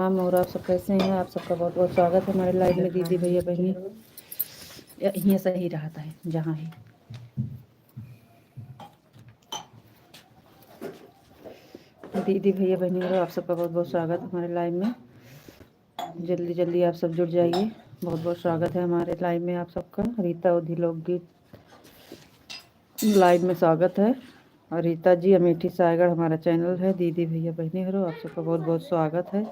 राम और आप सब कैसे हैं। आप सबका बहुत बहुत स्वागत है हमारे लाइव में। दीदी भैया बहनी यहाँ सही रहता है जहाँ है। दीदी भैया बहनी और आप सबका बहुत बहुत स्वागत है हमारे लाइव में। जल्दी जल्दी आप सब जुड़ जाइए। बहुत बहुत स्वागत है हमारे लाइव में आप सबका। रीता उधी लोकगीत लाइव में स्वागत है। और रीता जी अमेठी सायगढ़ हमारा चैनल है। दीदी भैया बहनी हो आप सबका बहुत बहुत स्वागत है।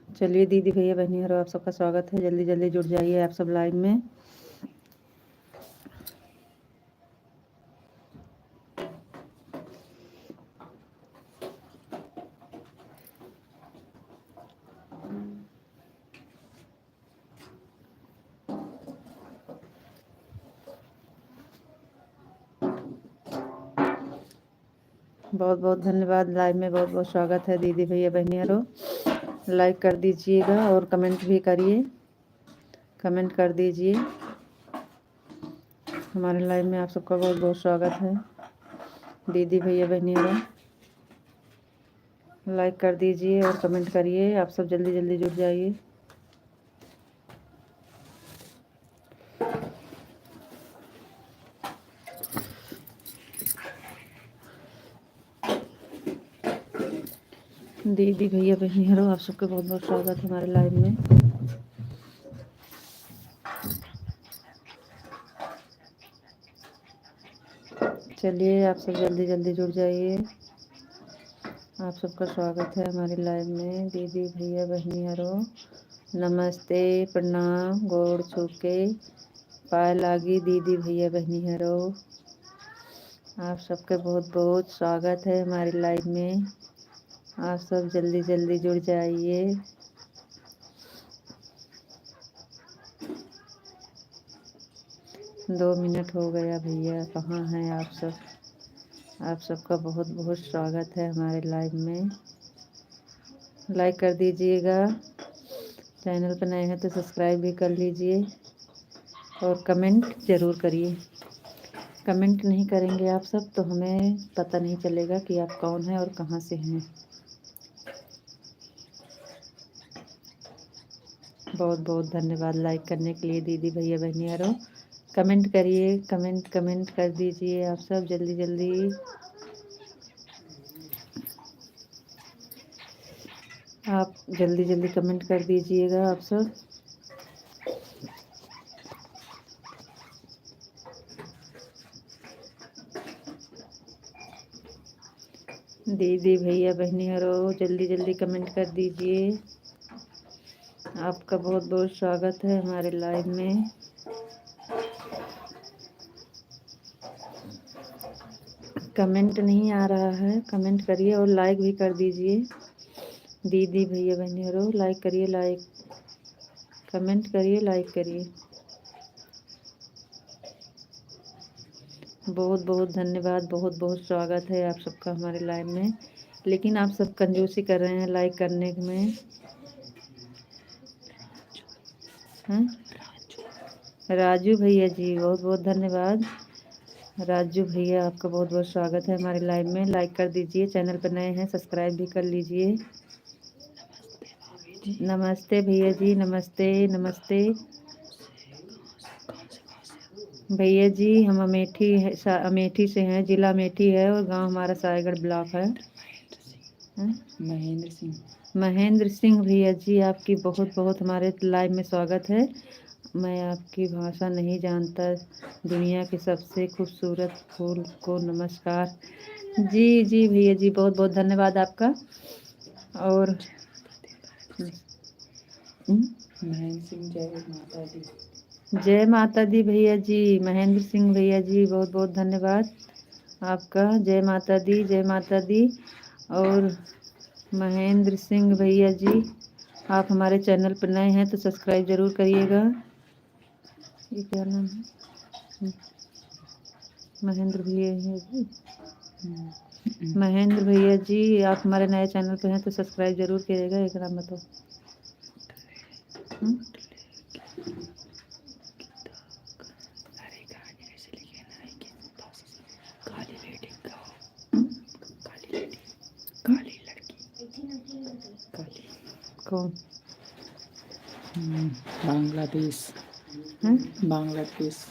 चलिए दीदी भैया बहनी और आप सबका स्वागत है। जल्दी जल्दी जुड़ जाइए आप सब लाइव में। बहुत बहुत धन्यवाद। लाइव में बहुत बहुत स्वागत है दीदी भैया बहनियारो। लाइक कर दीजिएगा और कमेंट भी करिए। कमेंट कर दीजिए। हमारे लाइव में आप सबका बहुत बहुत स्वागत है दीदी भैया बहनियारो। लाइक कर दीजिए और कमेंट करिए। आप सब जल्दी जल्दी जुड़ जाइए। दीदी भैया बहनियारो आप सबका बहुत बहुत स्वागत है हमारे लाइव में। चलिए आप सब जल्दी जल्दी जुड़ जाइए। आप सबका स्वागत है हमारे लाइव में। दीदी भैया बहनियारो नमस्ते प्रणाम गोड़ छूके पाए लागी दीदी भैया बहनियारो। आप सबका बहुत बहुत स्वागत है हमारे लाइव में। आप सब जल्दी जल्दी जुड़ जाइए। दो मिनट हो गया भैया, कहाँ हैं आप सब। आप सबका बहुत बहुत स्वागत है हमारे लाइव में। लाइक कर दीजिएगा। चैनल पर नए हैं तो सब्सक्राइब भी कर लीजिए और कमेंट ज़रूर करिए। कमेंट नहीं करेंगे आप सब तो हमें पता नहीं चलेगा कि आप कौन हैं और कहाँ से हैं। बहुत बहुत धन्यवाद लाइक करने के लिए दीदी भैया बहनियारो। कमेंट करिए। कमेंट कमेंट कर दीजिए आप सब जल्दी जल्दी। आप जल्दी जल्दी कमेंट कर दीजिएगा आप सब। दीदी भैया बहनियारो जल्दी जल्दी कमेंट कर दीजिए। आपका बहुत बहुत स्वागत है हमारे लाइव में। कमेंट नहीं आ रहा है, कमेंट करिए और लाइक भी कर दीजिए। दीदी भैया बहनियारो लाइक करिए, लाइक कमेंट करिए, लाइक करिए। बहुत बहुत धन्यवाद। बहुत बहुत स्वागत है आप सबका हमारे लाइव में। लेकिन आप सब कंजूसी कर रहे हैं लाइक करने में। राजू भैया जी बहुत बहुत धन्यवाद। राजू भैया आपका बहुत बहुत स्वागत है हमारे लाइव में। लाइक कर दीजिए। चैनल पर नए हैं सब्सक्राइब भी कर लीजिए। नमस्ते भैया जी, नमस्ते नमस्ते भैया जी। हम अमेठी है, अमेठी से हैं। ज़िला अमेठी है और गांव हमारा सायगढ़ ब्लॉक है। महेंद्र सिंह भैया जी आपकी बहुत बहुत हमारे लाइव में स्वागत है। मैं आपकी भाषा नहीं जानता। दुनिया के सबसे खूबसूरत फूल को नमस्कार। जी जी भैया जी बहुत बहुत धन्यवाद आपका। और महेंद्र सिंह जय माता दी। जय माता दी भैया जी। महेंद्र सिंह भैया जी बहुत बहुत धन्यवाद आपका। जय माता दी, जय माता दी। और महेंद्र सिंह भैया जी आप हमारे चैनल पर नए हैं तो सब्सक्राइब ज़रूर करिएगा। ये क्या नाम है? महेंद्र भैया है जी। महेंद्र भैया जी, आप हमारे नए चैनल पे हैं तो सब्सक्राइब जरूर कीजिएगा। एक नाम बताओ। कौन? बांग्लादेश। बांग्लादेश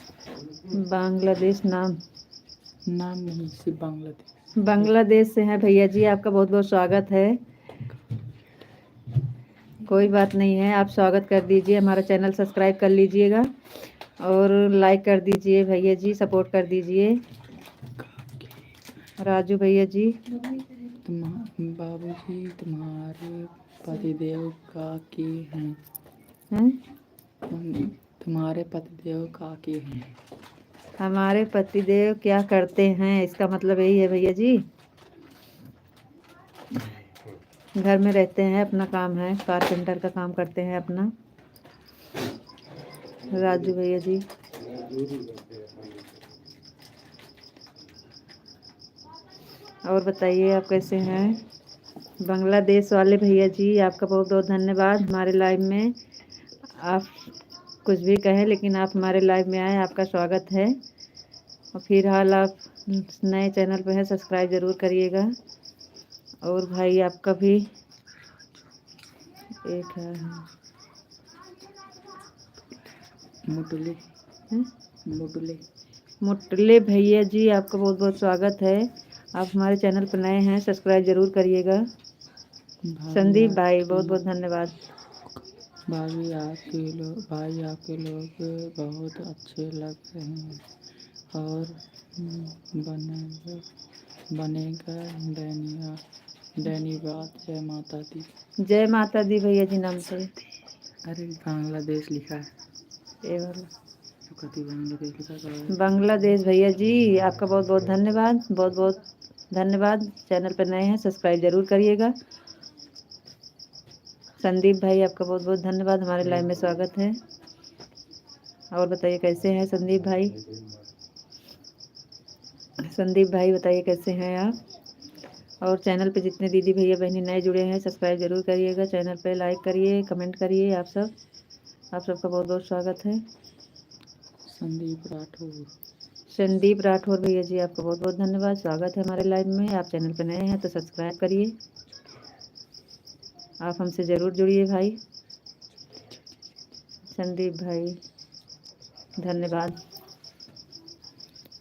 बांग्लादेश नाम नहीं, सिर्फ बांग्लादेश। बांग्लादेश से हैं भैया जी, आपका बहुत बहुत स्वागत है। कोई बात नहीं है, आप स्वागत कर दीजिए, हमारा चैनल सब्सक्राइब कर लीजिएगा और लाइक कर दीजिए भैया जी, सपोर्ट कर दीजिए। राजू भैया जी, बाबूजी तुम्हारे पतिदेव काके हैं? तुम्हारे पतिदेव काके हैं? हमारे पतिदेव क्या करते हैं, इसका मतलब यही है भैया जी, घर में रहते हैं, अपना काम है, कारपेंटर का काम करते हैं अपना। राजू भैया जी, और बताइए आप कैसे हैं? बांग्लादेश वाले भैया जी, आपका बहुत बहुत धन्यवाद हमारे लाइव में। आप कुछ भी कहें लेकिन आप हमारे लाइव में आए, आपका स्वागत है। और फिलहाल आप नए चैनल पे हैं, सब्सक्राइब ज़रूर करिएगा। और भाई आपका भी एक है मुटले मुटले भैया जी, आपका बहुत बहुत स्वागत है। आप हमारे चैनल पर नए हैं, सब्सक्राइब ज़रूर करिएगा। संदीप भाई, बहुत बहुत धन्यवाद। भाई आपके लोग बहुत अच्छे लग रहे हैं और बनेगा धन्यवाद। जय माता दी। जय माता दी भैया जी नाम से। अरे बांग्लादेश लिखा है, ये वाला बांग्लादेश लिखा। बांग्लादेश भैया जी, आपका बहुत बहुत धन्यवाद, बहुत बहुत धन्यवाद। चैनल पर नए हैं, सब्सक्राइब जरूर करिएगा। संदीप भाई, आपका बहुत बहुत धन्यवाद, हमारे लाइव में स्वागत है। और बताइए कैसे हैं संदीप भाई? संदीप भाई बताइए कैसे हैं आप? और चैनल पे जितने दीदी भैया बहनी नए जुड़े हैं, सब्सक्राइब जरूर करिएगा, चैनल पे लाइक करिए, कमेंट करिए। आप सबका बहुत बहुत स्वागत है। संदीप राठौर भैया जी, आपका बहुत बहुत धन्यवाद, स्वागत है हमारे लाइव में। आप चैनल पर नए हैं तो सब्सक्राइब करिए, आप हमसे ज़रूर जुड़िए भाई। संदीप भाई धन्यवाद।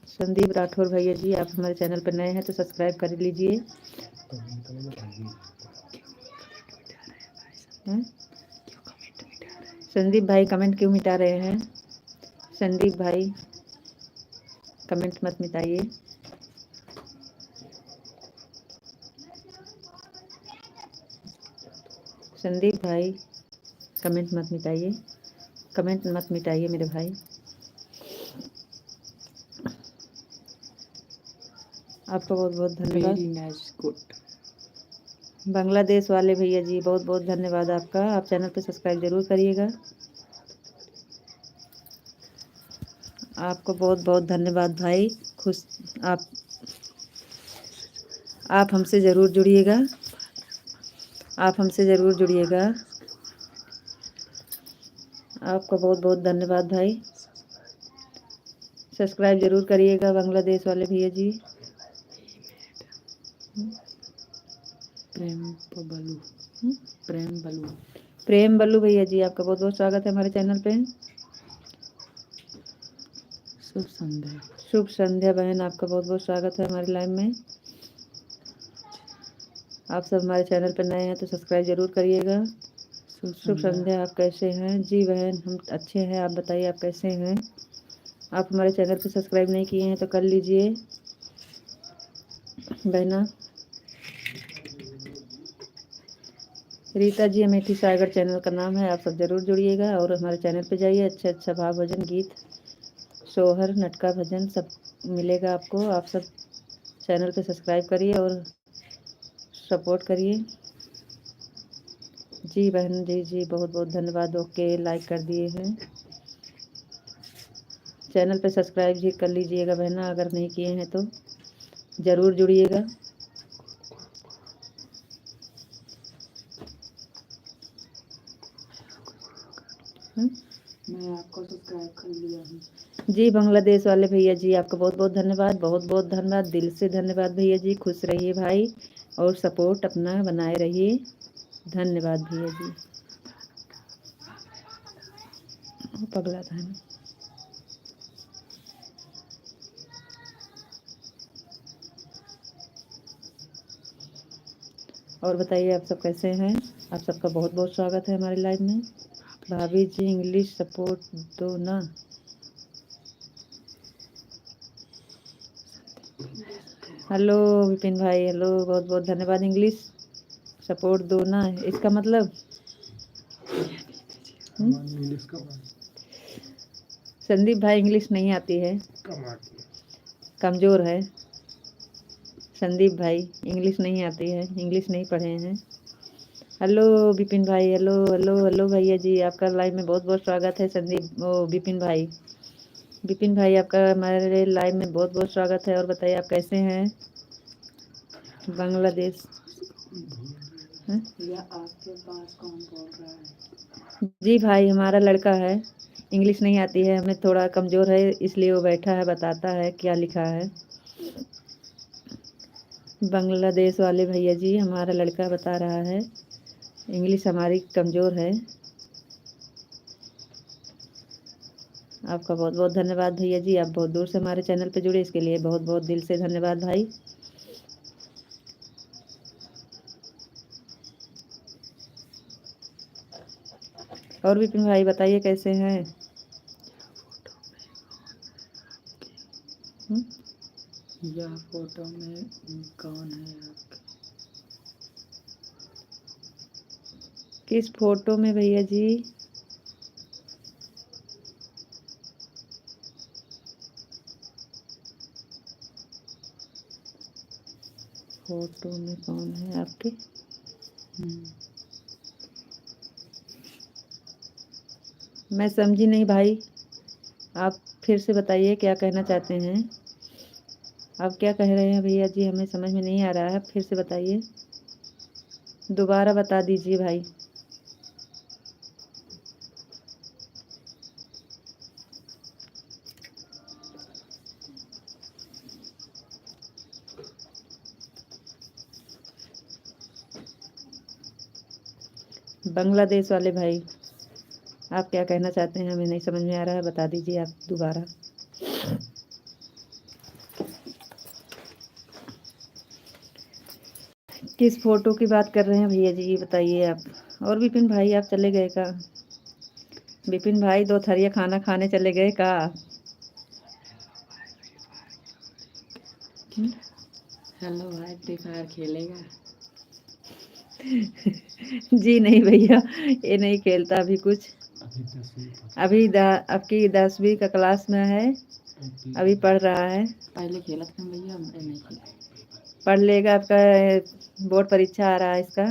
संदीप राठौर भैया जी, आप हमारे चैनल पर नए हैं तो सब्सक्राइब कर लीजिए। संदीप भाई कमेंट क्यों मिटा रहे हैं? संदीप भाई कमेंट मत मिटाइए। संदीप भाई कमेंट मत मिटाइए, कमेंट मत मिटाइए मेरे भाई। आपका बहुत बहुत धन्यवाद। बांग्लादेश वाले भैया जी, बहुत बहुत धन्यवाद आपका। आप चैनल पे सब्सक्राइब जरूर करिएगा। आपको बहुत बहुत धन्यवाद भाई। खुश आप हमसे ज़रूर जुड़िएगा, आप हमसे ज़रूर जुड़िएगा। आपका बहुत बहुत धन्यवाद भाई, सब्सक्राइब जरूर करिएगा बांग्लादेश वाले भैया जी। प्रेम बल्लू भैया जी, आपका बहुत बहुत स्वागत है हमारे चैनल पे। शुभ संध्या बहन, आपका बहुत बहुत स्वागत है हमारे लाइव में। आप सब हमारे चैनल पर नए हैं तो सब्सक्राइब जरूर करिएगा। शुभ संध्या, आप कैसे हैं? जी बहन, हम अच्छे हैं, आप बताइए आप कैसे हैं? आप हमारे चैनल पर सब्सक्राइब नहीं किए हैं तो कर लीजिए बहना। रीता जी अमेठी सागर चैनल का नाम है, आप सब ज़रूर जुड़िएगा और हमारे चैनल पे जाइए। अच्छा अच्छा भाव भजन, गीत, सोहर, नटका भजन सब मिलेगा आपको। आप सब चैनल पे सब्सक्राइब करिए और सपोर्ट करिए। जी बहन जी बहुत बहुत धन्यवाद। ओके, लाइक कर दिए हैं। चैनल पे सब्सक्राइब भी कर लीजिएगा बहना, अगर नहीं किए हैं तो ज़रूर जुड़िएगा। मैं आपको सब्सक्राइब कर लिया हूँ। जी बांग्लादेश वाले भैया जी आपका बहुत बहुत धन्यवाद, बहुत बहुत धन्यवाद, दिल से धन्यवाद भैया जी। खुश रहिए भाई और सपोर्ट अपना बनाए रहिए। धन्यवाद भैया जी। पगला था ना। और बताइए आप सब कैसे हैं। आप सबका बहुत बहुत स्वागत है हमारे लाइव में। भाभी जी इंग्लिश सपोर्ट दो ना। हेलो विपिन भाई, हेलो, बहुत बहुत धन्यवाद। इंग्लिश सपोर्ट दो ना, इसका मतलब संदीप भाई इंग्लिश नहीं आती है, कमज़ोर है संदीप भाई, इंग्लिश नहीं आती है, इंग्लिश नहीं पढ़े हैं। हेलो विपिन भाई, हेलो हेलो हेलो भैया जी, आपका लाइव में बहुत बहुत स्वागत है। संदीप विपिन भाई, विपिन भाई आपका हमारे लाइव में बहुत बहुत स्वागत है। और बताइए आप कैसे हैं। बांग्लादेश या आपके पास कौन बोल रहा है। जी भाई हमारा लड़का है, इंग्लिश नहीं आती है, हमें थोड़ा कमज़ोर है, इसलिए वो बैठा है बताता है क्या लिखा है। बांग्लादेश वाले भैया जी हमारा लड़का बता रहा है इंग्लिश हमारी कमज़ोर है। आपका बहुत बहुत धन्यवाद भैया जी, आप बहुत दूर से हमारे चैनल पे जुड़े, इसके लिए बहुत बहुत दिल से धन्यवाद भाई। और विपिन भाई बताइए कैसे हैं। यह फोटो में कौन है आपके। किस फोटो में भैया जी। फोटो में कौन है आपके। मैं समझी नहीं भाई, आप फिर से बताइए क्या कहना चाहते हैं। आप क्या कह रहे हैं भैया जी, हमें समझ में नहीं आ रहा है, फिर से बताइए, दोबारा बता दीजिए भाई। बांग्लादेश वाले भाई आप क्या कहना चाहते हैं, हमें नहीं समझ में आ रहा है, बता दीजिए आप दोबारा। किस फोटो की बात कर रहे हैं भैया जी, ये बताइए आप। और विपिन भाई आप चले गए का। विपिन भाई 2 थरिया खाना खाने चले गए का। हेलो भाई फ्री फायर खेलेगा। जी नहीं भैया, ये नहीं खेलता अभी कुछ। अभी आपकी 10वीं का क्लास में है, अभी पढ़ रहा है। पहले खेला था भैया, मैं नहीं खेला। पढ़ लेगा, आपका बोर्ड परीक्षा आ रहा है इसका।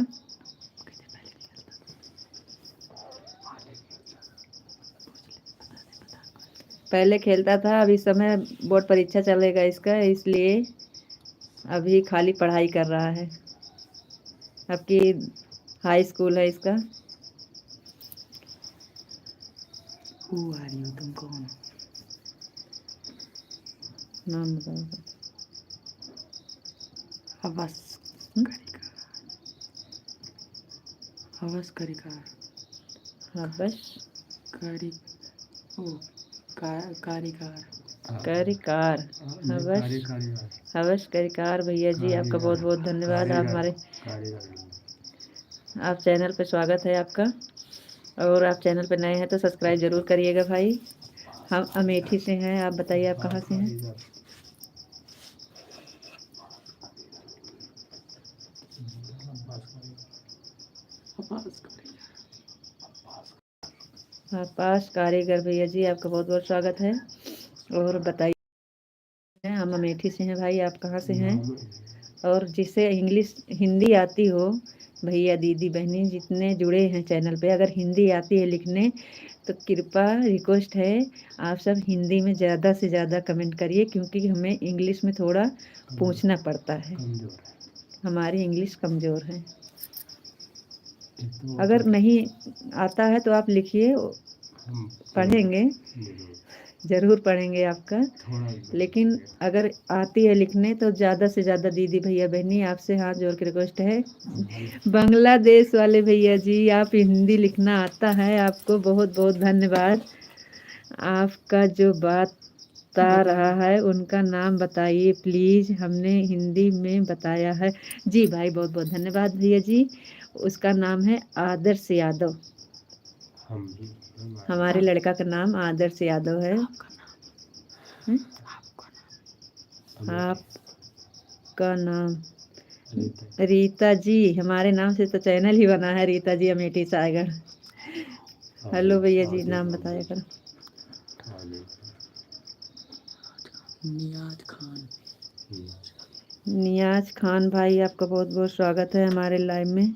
पहले खेलता था, अभी समय बोर्ड परीक्षा चलेगा इसका, इसलिए अभी खाली पढ़ाई कर रहा है। आपकी हाई स्कूल है इसका। तुम कौन। नाम बताओ। हवस हवस करिकार। हवस कारिकार। करिकार। हवस करिकार भैया जी आपका बहुत बहुत धन्यवाद। आप हमारे आप चैनल पे स्वागत है आपका। और आप चैनल पे नए हैं तो सब्सक्राइब ज़रूर करिएगा भाई। हम अमेठी से हैं, आप बताइए आप कहाँ से हैं। पास कारीगर भैया जी आपका बहुत बहुत स्वागत है। और बताइए, हम अमेठी से हैं भाई, आप कहाँ से हैं। और जिसे इंग्लिश हिंदी आती हो, भैया दीदी बहनी जितने जुड़े हैं चैनल पे, अगर हिंदी आती है लिखने तो कृपा रिक्वेस्ट है आप सब हिंदी में ज़्यादा से ज़्यादा कमेंट करिए, क्योंकि हमें इंग्लिश में थोड़ा पूछना पड़ता है, हमारी इंग्लिश कमज़ोर है। अगर नहीं आता है तो आप लिखिए, पढ़ेंगे, ज़रूर पढ़ेंगे आपका। लेकिन अगर आती है लिखने तो ज़्यादा से ज़्यादा दीदी भैया बहनी आपसे हाथ जोड़ के रिक्वेस्ट है, बांग्लादेश वाले भैया जी आप हिंदी लिखना आता है आपको, बहुत बहुत धन्यवाद। आपका जो बात बता रहा है उनका नाम बताइए प्लीज़, हमने हिंदी में बताया है। जी भाई बहुत बहुत धन्यवाद भैया जी। उसका नाम है आदर्श यादव, हमारे लड़का का नाम आदर्श यादव है। आपका नाम रीता जी, हमारे नाम से तो चैनल ही बना है, रीता जी अमेठी सागर। हेलो भैया जी, नाम बताया करो। नियाज खान। नियाज खान भाई आपका बहुत बहुत स्वागत है हमारे लाइव में,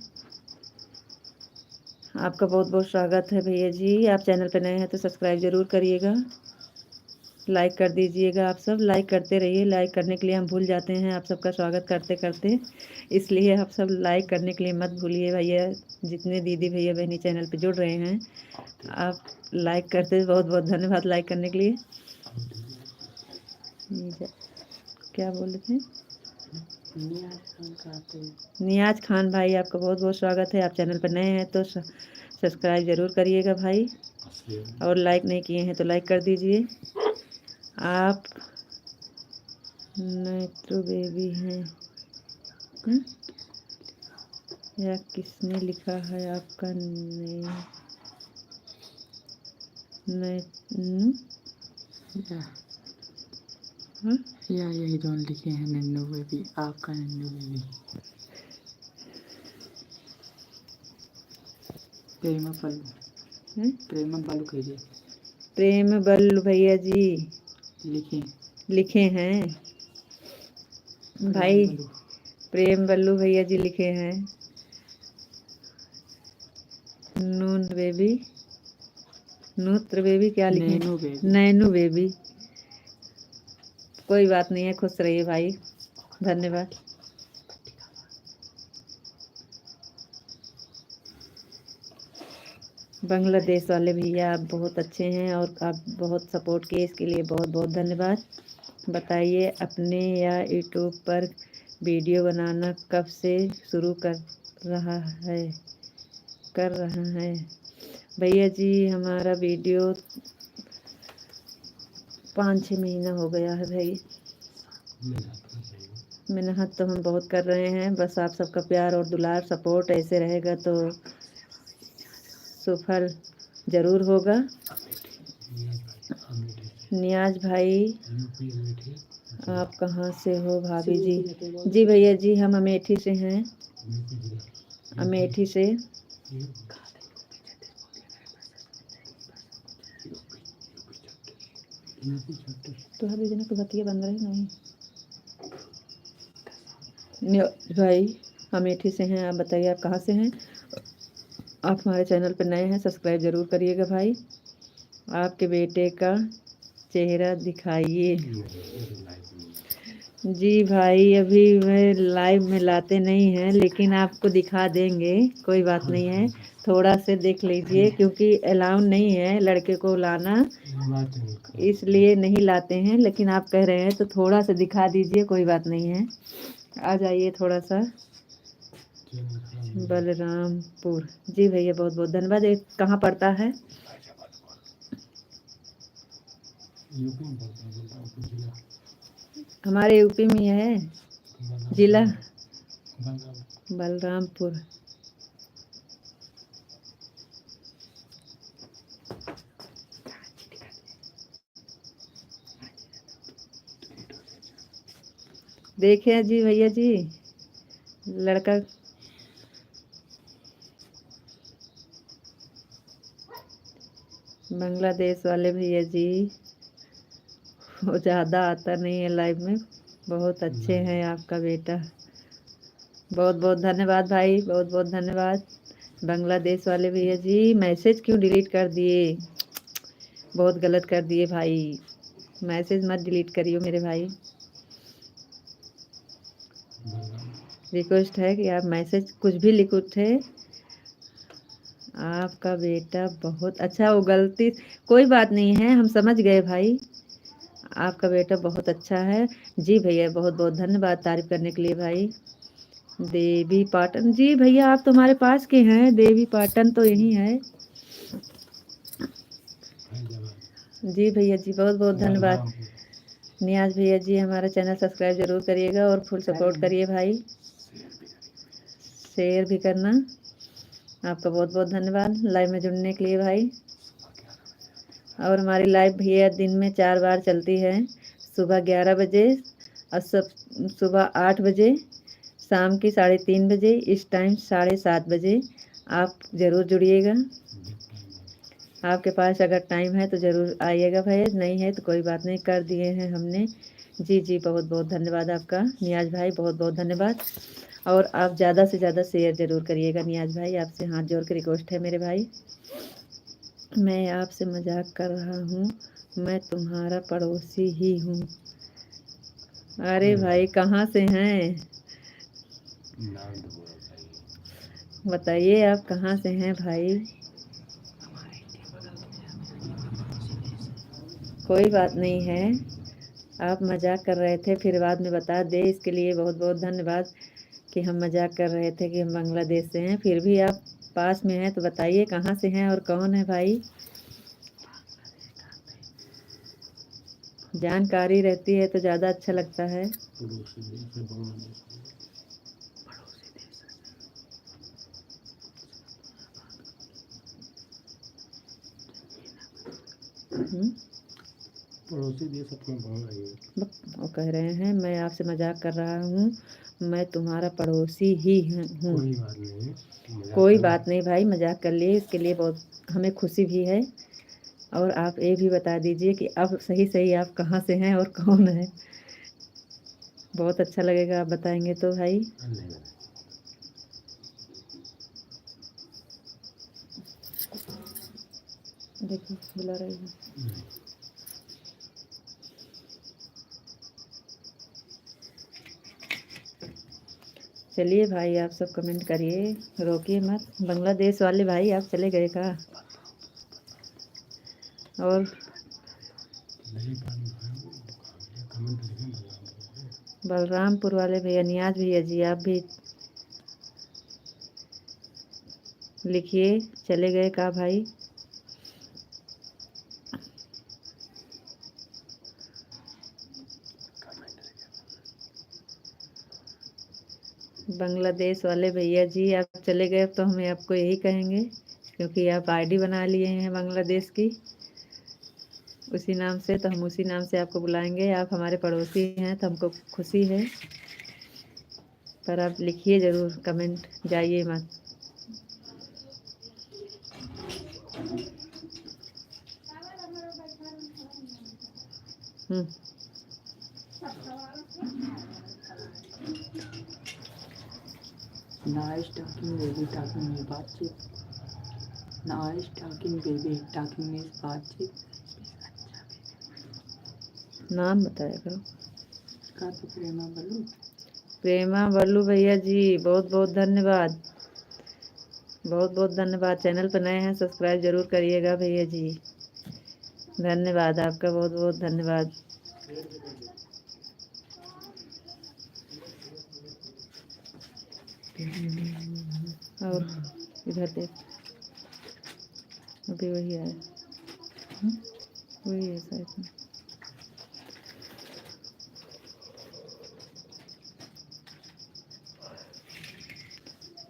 आपका बहुत बहुत स्वागत है भैया जी। आप चैनल पर नए हैं तो सब्सक्राइब ज़रूर करिएगा, लाइक कर दीजिएगा। आप सब लाइक करते रहिए, लाइक करने के लिए हम भूल जाते हैं आप सबका स्वागत करते करते, इसलिए आप सब लाइक करने के लिए मत भूलिए भैया। जितने दीदी भैया बहनी चैनल पे जुड़ रहे हैं आप लाइक करते, बहुत बहुत धन्यवाद लाइक करने के लिए। क्या बोले थे? नियाज खान भाई आपका बहुत बहुत स्वागत है। आप चैनल पर नए हैं तो सब्सक्राइब ज़रूर करिएगा भाई, और लाइक नहीं किए हैं तो लाइक कर दीजिए। आप नेट्रो बेबी हैं या किसने लिखा है आपका नेम? या यही दोनों लिखे हैं, नन्नू बेबी, आपका नन्नू बेबी। प्रेमा बल्लू कहिए। प्रेम बल्लू भैया जी लिखे हैं भाई, प्रेम बल्लू भैया जी लिखे हैं। नून बेबी, नूत्र बेबी क्या लिखे? नैनू बेबी। कोई बात नहीं है, खुश रहिए भाई, धन्यवाद। बांग्लादेश वाले भैया आप बहुत अच्छे हैं और आप बहुत सपोर्ट किए, इसके लिए बहुत बहुत धन्यवाद। बताइए अपने या यूट्यूब पर वीडियो बनाना कब से शुरू कर रहा है भैया जी? हमारा वीडियो 5-6 महीना हो गया है भाई, मेहनत तो हम बहुत कर रहे हैं, बस आप सबका प्यार और दुलार सपोर्ट ऐसे रहेगा तो सफल ज़रूर होगा। नियाज भाई आप कहाँ से हो भाभी जी? जी भैया जी हम अमेठी से हैं, अमेठी से। तो हर दिन को बतिया बन रही नहीं भाई, अमेठी से हैं। आप बताइए आप कहाँ से हैं? आप हमारे चैनल पर नए हैं, सब्सक्राइब ज़रूर करिएगा भाई। आपके बेटे का चेहरा दिखाइए। जी भाई अभी मैं लाइव में लाते नहीं हैं, लेकिन आपको दिखा देंगे, कोई बात नहीं है, थोड़ा से देख लीजिए, क्योंकि अलाउ नहीं है लड़के को लाना, इसलिए नहीं लाते हैं। लेकिन आप कह रहे हैं तो थोड़ा सा दिखा दीजिए, कोई बात नहीं है। आ जाइए थोड़ा सा। बलरामपुर, जी भैया बहुत बहुत धन्यवाद। ये कहाँ पड़ता है? हमारे यूपी में है, जिला बलरामपुर। देखिए जी भैया जी, लड़का बांग्लादेश वाले भैया जी, वो ज़्यादा आता नहीं है लाइव में, बहुत अच्छे हैं आपका बेटा। बहुत बहुत धन्यवाद भाई, बहुत बहुत धन्यवाद। बांग्लादेश वाले भैया जी मैसेज क्यों डिलीट कर दिए? बहुत गलत कर दिए भाई, मैसेज मत डिलीट करियो मेरे भाई, रिक्वेस्ट है कि आप मैसेज कुछ भी लिखो थे आपका बेटा बहुत अच्छा, वो गलती कोई बात नहीं है, हम समझ गए भाई। आपका बेटा बहुत अच्छा है। जी भैया, बहुत बहुत धन्यवाद तारीफ करने के लिए भाई। देवी पाटन, जी भैया आप तो हमारे पास के हैं, देवी पाटन तो यही है। जी भैया जी, बहुत बहुत धन्यवाद। नियाज भैया जी, हमारा चैनल सब्सक्राइब जरूर करिएगा और फुल सपोर्ट करिए भाई, शेयर भी करना। आपका बहुत बहुत धन्यवाद लाइव में जुड़ने के लिए भाई। और हमारी लाइव भैया दिन में 4 बार चलती है, सुबह 11 बजे और सब सुबह 8 बजे, शाम की 3:30 बजे, इस टाइम 7:30 बजे। आप ज़रूर जुड़िएगा। आपके पास अगर टाइम है तो ज़रूर आइएगा भाई, नहीं है तो कोई बात नहीं, कर दिए हैं हमने। जी जी, बहुत बहुत धन्यवाद आपका नियाज भाई, बहुत बहुत धन्यवाद। और आप ज़्यादा से ज़्यादा शेयर ज़रूर करिएगा नियाज भाई, आपसे हाथ जोड़ के रिक्वेस्ट है मेरे भाई। मैं आपसे मजाक कर रहा हूँ, मैं तुम्हारा पड़ोसी ही हूँ। अरे भाई कहाँ से हैं, बताइए आप कहाँ से हैं भाई। कोई बात नहीं है, आप मजाक कर रहे थे फिर बाद में बता दे, इसके लिए बहुत बहुत धन्यवाद कि हम मजाक कर रहे थे कि हम बांग्लादेश से हैं। फिर भी आप पास में हैं तो बताइए कहाँ से हैं और कौन है भाई। जानकारी रहती है तो ज़्यादा अच्छा लगता है। पड़ोसी देश अपना वो कह रहे हैं मैं आपसे मजाक कर रहा हूँ, मैं तुम्हारा पड़ोसी ही हूँ। कोई बात नहीं, कोई बात नहीं भाई, मजाक कर लिए, इसके लिए बहुत हमें खुशी भी है। और आप ये भी बता दीजिए कि अब सही सही आप कहाँ से हैं और कौन है। बहुत अच्छा लगेगा आप बताएंगे तो भाई। देखिए बुला रही है। चलिए भाई आप सब कमेंट करिए, रोकिए मत। बांग्लादेश वाले भाई आप चले गए का? और बलरामपुर वाले भैया, नियाज भैया जी आप भी लिखिए, चले गए का भाई? बांग्लादेश वाले भैया जी आप चले गए तो हमें आपको यही कहेंगे, क्योंकि आप आईडी बना लिए हैं बांग्लादेश की, उसी नाम से, तो हम उसी नाम से आपको बुलाएंगे। आप हमारे पड़ोसी हैं तो हमको खुशी है, पर आप लिखिए ज़रूर कमेंट, जाइए मत। Nice talking baby, talking में बातचीत। Nice talking baby, talking में बातचीत। नाम बताया करो। का तो प्रेमा बलू। प्रेमा बल्लू भैया जी, बहुत बहुत धन्यवाद, बहुत बहुत धन्यवाद। चैनल पर नए हैं सब्सक्राइब जरूर करिएगा भैया जी, धन्यवाद आपका, बहुत बहुत धन्यवाद। और इधर देख, अभी वही आया, वही है शायद में।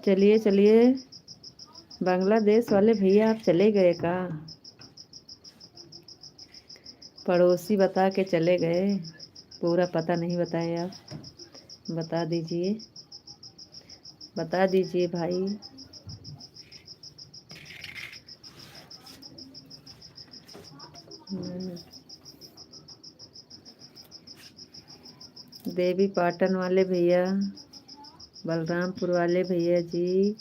चलिए चलिए, बांग्लादेश वाले भैया आप चले गए का? पड़ोसी बता के चले गए, पूरा पता नहीं बताए आप, बता दीजिए, बता दीजिए भाई। देवी पाटन वाले भैया, बलरामपुर वाले भैया जी,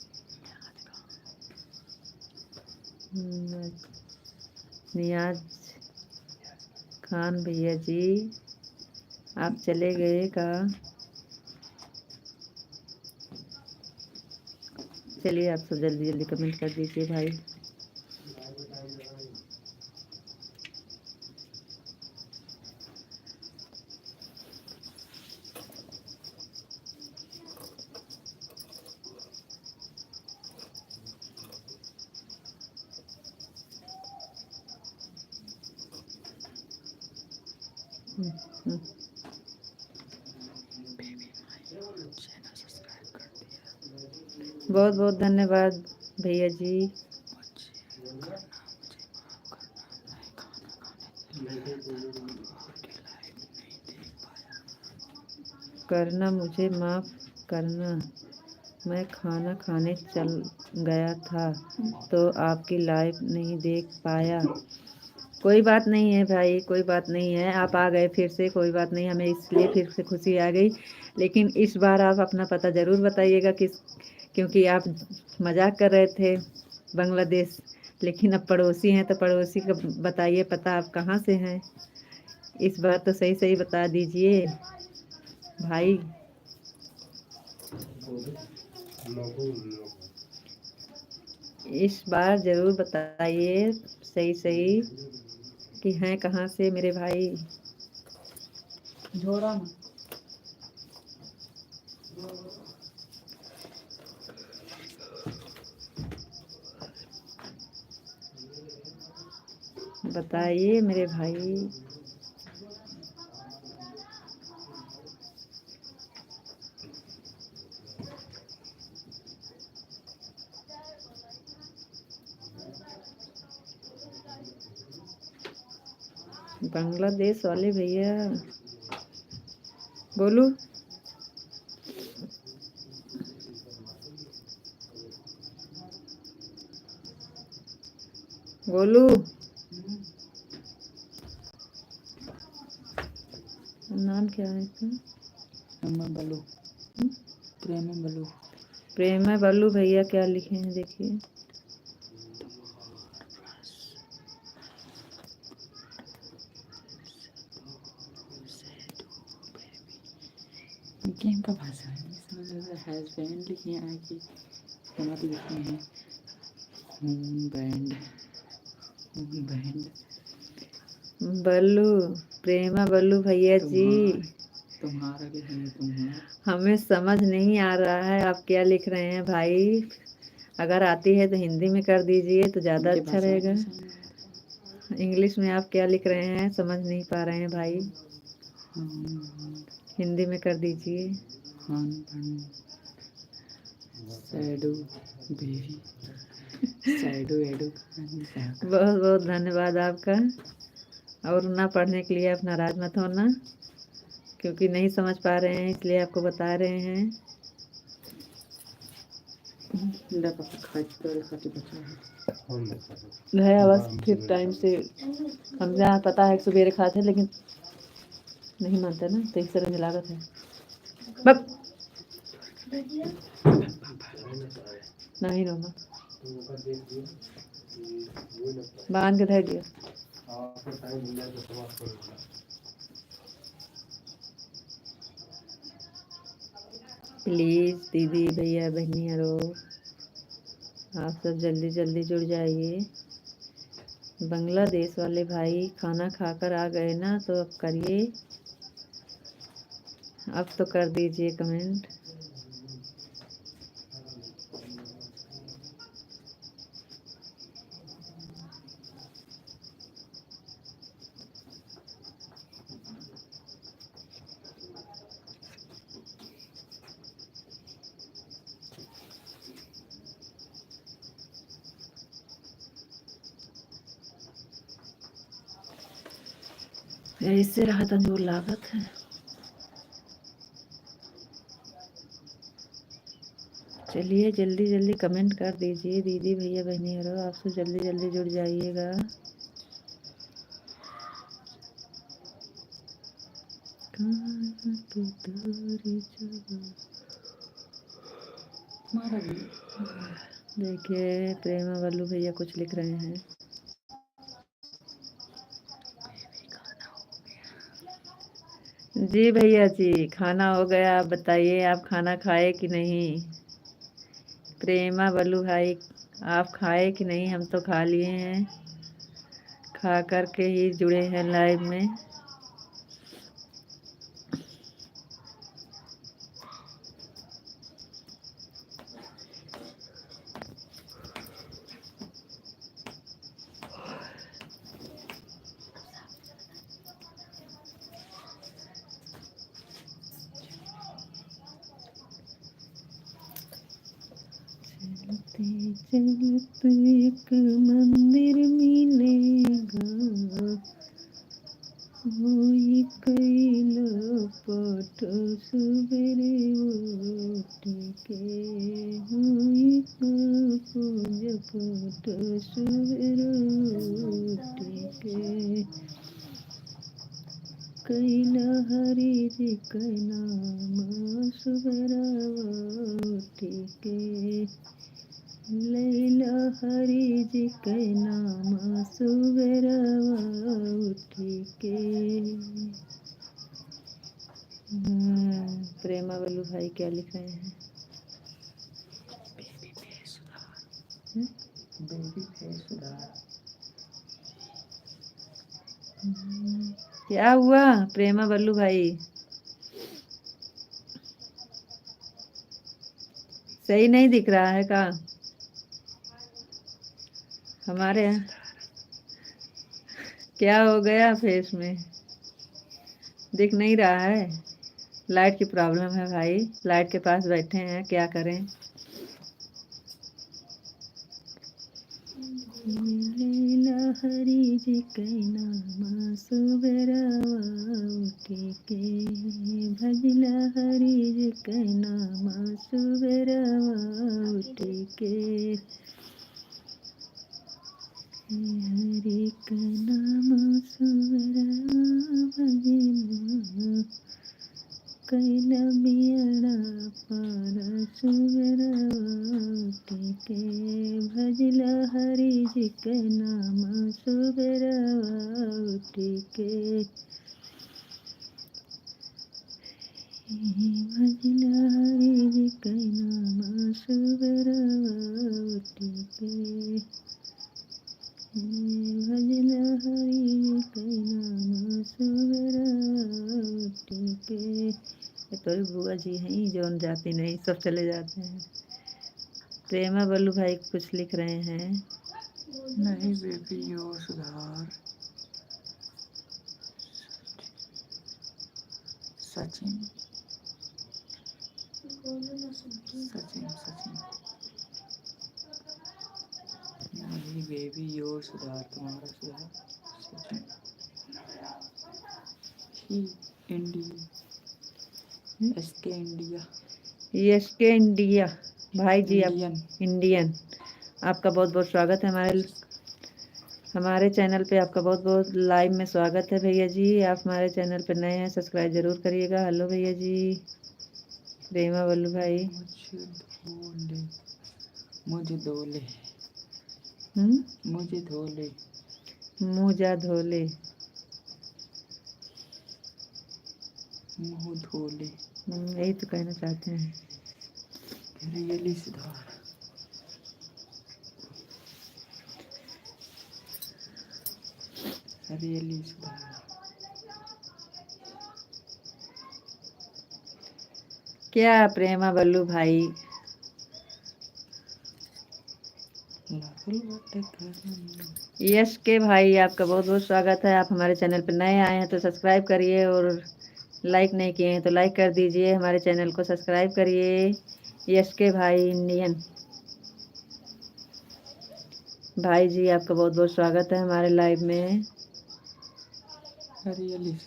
नियाज खान भैया जी आप चले गए का? चलिए आप सब जल्दी जल्दी कमेंट कर दीजिए भाई। बहुत बहुत धन्यवाद भैया जी। करना मुझे माफ़ करना, मैं खाना खाने चल गया था तो आपकी लाइव नहीं देख पाया। कोई बात नहीं है भाई, कोई बात नहीं है, आप आ गए फिर से, कोई बात नहीं, हमें इसलिए फिर से खुशी आ गई। लेकिन इस बार आप अपना पता ज़रूर बताइएगा क्योंकि आप मजाक कर रहे थे बांग्लादेश, लेकिन अब पड़ोसी हैं तो पड़ोसी का बताइए पता, आप कहाँ से हैं। इस बार तो सही सही बता दीजिए भाई। इस बार ज़रूर बताइए सही सही कि हैं कहाँ से मेरे भाई। झोड़ा में बताइए मेरे भाई। बांग्लादेश वाले भैया बोलू। बोलू नाम क्या है इसका? प्रेमा बलू। प्रेमा बलू। प्रेमा बल्लू भैया क्या लिखे हैं देखिए। गेम का भाषा है, हैज़बैंड लिखे हैं कि मत लिखे हैं होम बैंड। होम बैंड बल्लू, प्रेमा बल्लू भैया जी, तुम्हारा लिखे हैं तुम्हारा। हमें समझ नहीं आ रहा है आप क्या लिख रहे हैं भाई। अगर आती है तो हिंदी में कर दीजिए तो ज़्यादा उनके अच्छा भाषा रहेगा। में समझ इंग्लिश में आप क्या लिख रहे हैं समझ नहीं पा रहे हैं भाई, हिंदी में कर दीजिए। सैडो बेबी सैडो एडो। बहुत बहुत धन्यवाद आपका। और ना पढ़ने के लिए आप नाराज मत होना, क्योंकि नहीं समझ पा रहे हैं इसलिए आपको बता रहे हैं। है बस फिर टाइम से हम जहाँ पता है सवेरे खाते हैं, लेकिन नहीं मानते ना तो इस तरह में लागत है। बक नहीं रोमा बांध के धर दिया। प्लीज़ दीदी भैया बहनियारो आप सब जल्दी जल्दी जुड़ जाइए। बांग्लादेश वाले भाई खाना खाकर आ गए ना तो अब करिए, अब तो कर दीजिए कमेंट। इससे रहा तंदूर लागत है। चलिए जल्दी जल्दी कमेंट कर दीजिए दीदी भैया बहनियारो, आप सब जल्दी जल्दी जुड़ जाइएगा। देखिए प्रेमा बल्लू भैया कुछ लिख रहे हैं। जी भैया जी खाना हो गया, आप बताइए आप खाना खाए कि नहीं। प्रेमा बल्लू भाई, आप खाए कि नहीं? हम तो खा लिए हैं, खा करके ही जुड़े हैं लाइव में। चलते चलते एक मंदिर मिलेगा, होई कैला पाठ सुबेरे उठ के, होई पूजा पाठ सुबेरे उठ के, कैला हरि जी का नाम सुबेरा उठ के, लैला हरि जी के नाम सुबेरा उठ के। प्रेमा बल्लू भाई क्या लिख रहे हैं? बेबी फेस सुधार। क्या हुआ प्रेमा बल्लू भाई? सही नहीं दिख रहा है का हमारे यहाँ? क्या हो गया फेस में? दिख नहीं रहा है? लाइट की प्रॉब्लम है भाई, लाइट के पास बैठे हैं, क्या करें? लैला हरि जी के नाम सुबेरा उठ के, भजला हरि जी के नाम सुबेरा उठ के, हरि का नाम सुबेरा भजना, कैला बियड़ा पार सुबेरा उठ के, भजला हरि जी के नाम सुबेरा उठ के, भजला हरि जी के नाम सुबेरा उठ के, भजला हरि जी के नाम सुबेरा उठ के। ये तो बुआ जी हैं जो जाती नहीं, सब चले जाते हैं। प्रेमा बल्लू भाई कुछ लिख रहे हैं। नहीं बेबी और सुधार। सचिन सचिन सचिन नहीं बेबी और सुधार, तुम्हारा सुधार। सचिन ही India, S K India, S K India भाई जी, आप इंडियन। इंडियन, आपका बहुत बहुत स्वागत है हमारे चैनल पे। आपका बहुत बहुत लाइव में स्वागत है भैया जी। आप हमारे चैनल पे नए हैं, सब्सक्राइब जरूर करिएगा। हेलो भैया जी। प्रेमा बल्लू भाई, मुझे धोले मुझे धोले मुँह जा धोले, मुँह धोले, यही तो कहना चाहते हैं। रियली सुधार। रियली सुधार। क्या प्रेमा बल्लू भाई? यस के भाई, आपका बहुत बहुत स्वागत है। आप हमारे चैनल पर नए आए हैं तो सब्सक्राइब करिए, और लाइक नहीं किए हैं तो लाइक कर दीजिए। हमारे चैनल को सब्सक्राइब करिए। यस के भाई इंडियन भाई जी, आपका बहुत बहुत स्वागत है हमारे लाइव में। रियली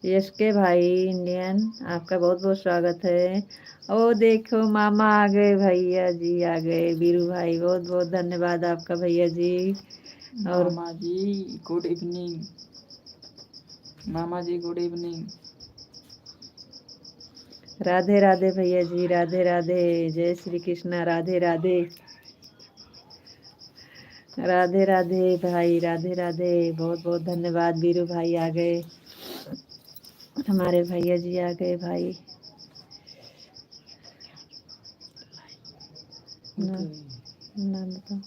यस के भाई इंडियन, आपका बहुत बहुत स्वागत है। ओ देखो मामा आ गए, भैया जी आ गए, बीरू भाई बहुत बहुत धन्यवाद आपका भैया जी। और मामा जी गुड इवनिंग। मामा जी गुड इवनिंग। राधे राधे भैया जी, राधे राधे, जय श्री कृष्णा, राधे राधे, राधे राधे भाई, राधे राधे, बहुत बहुत धन्यवाद। बीरू भाई आ गए। हमारे भैया जी आ गए भाई। ना ना बताओ।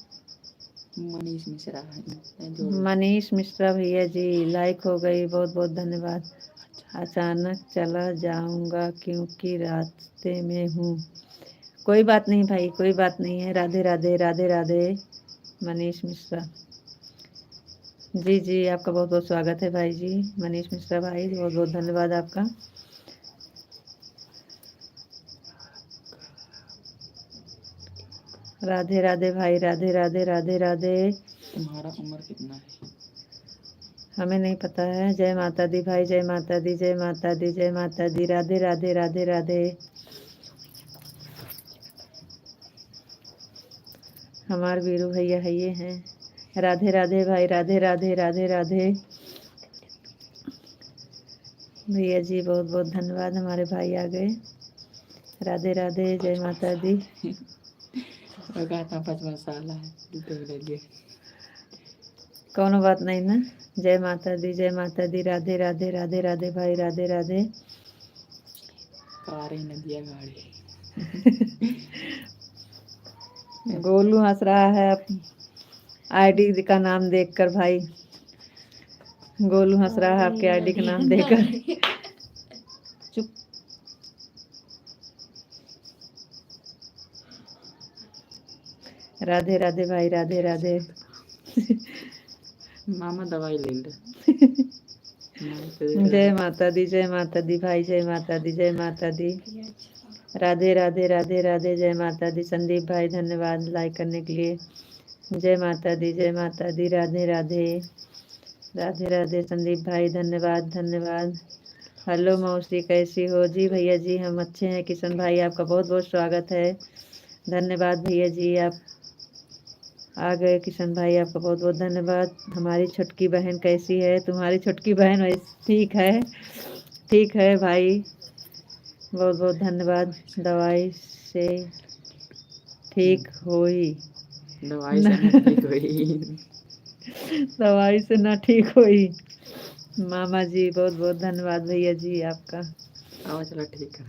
मनीष मिश्रा मनीष मिश्रा भैया जी लाइक हो गई, बहुत बहुत धन्यवाद। अचानक चला जाऊंगा क्योंकि रास्ते में हूँ। कोई बात नहीं भाई, कोई बात नहीं है। राधे राधे राधे राधे मनीष मिश्रा जी। जी आपका बहुत बहुत स्वागत है भाई जी। मनीष मिश्रा भाई बहुत बहुत धन्यवाद आपका। राधे राधे भाई, राधे राधे राधे राधे। तुम्हारा उम्र कितना है? हमें नहीं पता है। जय माता दी भाई, जय माता दी, जय माता दी, जय माता दी। राधे राधे राधे राधे। हमारे वीरू भैया है ये हैं। राधे राधे भाई, राधे राधे राधे राधे भैया जी बहुत बहुत धन्यवाद। हमारे भाई आ गए। राधे राधे जय माता दी। कहता 55 साल है तो ले लिए। कौनो बात नहीं ना। जय माता दी, जय माता दी। राधे राधे राधे राधे भाई, राधे राधे। कारें नदियाँ गाड़ी। गोलू हंस रहा है आईडी का नाम देखकर भाई। गोलू हंस रहा है आपके आईडी का नाम देखकर। चुप। राधे राधे भाई, राधे राधे। मामा दवाई ले ले। जय माता दी, जय माता दी भाई, जय माता दी, जय माता दी। राधे राधे राधे राधे जय माता दी। संदीप भाई धन्यवाद लाइक करने के लिए। जय माता दी, जय माता दी। राधे राधे राधे राधे संदीप भाई धन्यवाद धन्यवाद। हेलो मौसी कैसी हो? जी भैया जी हम अच्छे हैं। किशन भाई आपका बहुत बहुत स्वागत है। धन्यवाद भैया जी आप आ गए। किशन भाई आपका बहुत बहुत धन्यवाद। हमारी छोटकी बहन कैसी है? तुम्हारी छोटकी बहन वैसे ठीक है, ठीक है भाई बहुत बहुत धन्यवाद। दवाई से ठीक हुई दवाई से ना ठीक हुई। दवाई से ना ठीक हुई। मामा जी बहुत बहुत धन्यवाद भैया जी आपका। आवा चला ठीक है।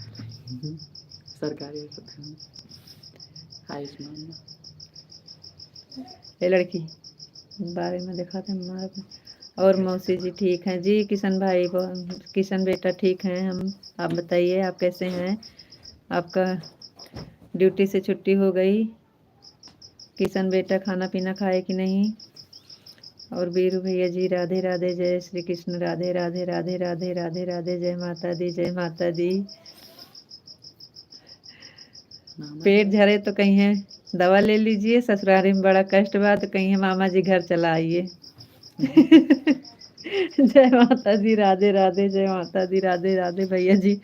सरकारी अस्पताल आयुष्मान। ये लड़की बारे में देखा था हमारे। और मौसी जी ठीक हैं जी। किशन भाई किशन बेटा ठीक हैं हम। आप बताइए आप कैसे हैं? आपका ड्यूटी से छुट्टी हो गई? किशन बेटा खाना पीना खाए कि नहीं? और वीरू भैया जी राधे राधे जय श्री कृष्ण। राधे राधे राधे राधे राधे राधे जय माता दी, जय माता दी। पेट झरे तो कहीं है दवा ले लीजिए। ससुरारी में बड़ा कष्ट बा तो कहीं है मामा जी घर चला आइए। जय माता दी, राधे राधे जय माता दी, राधे राधे भैया जी।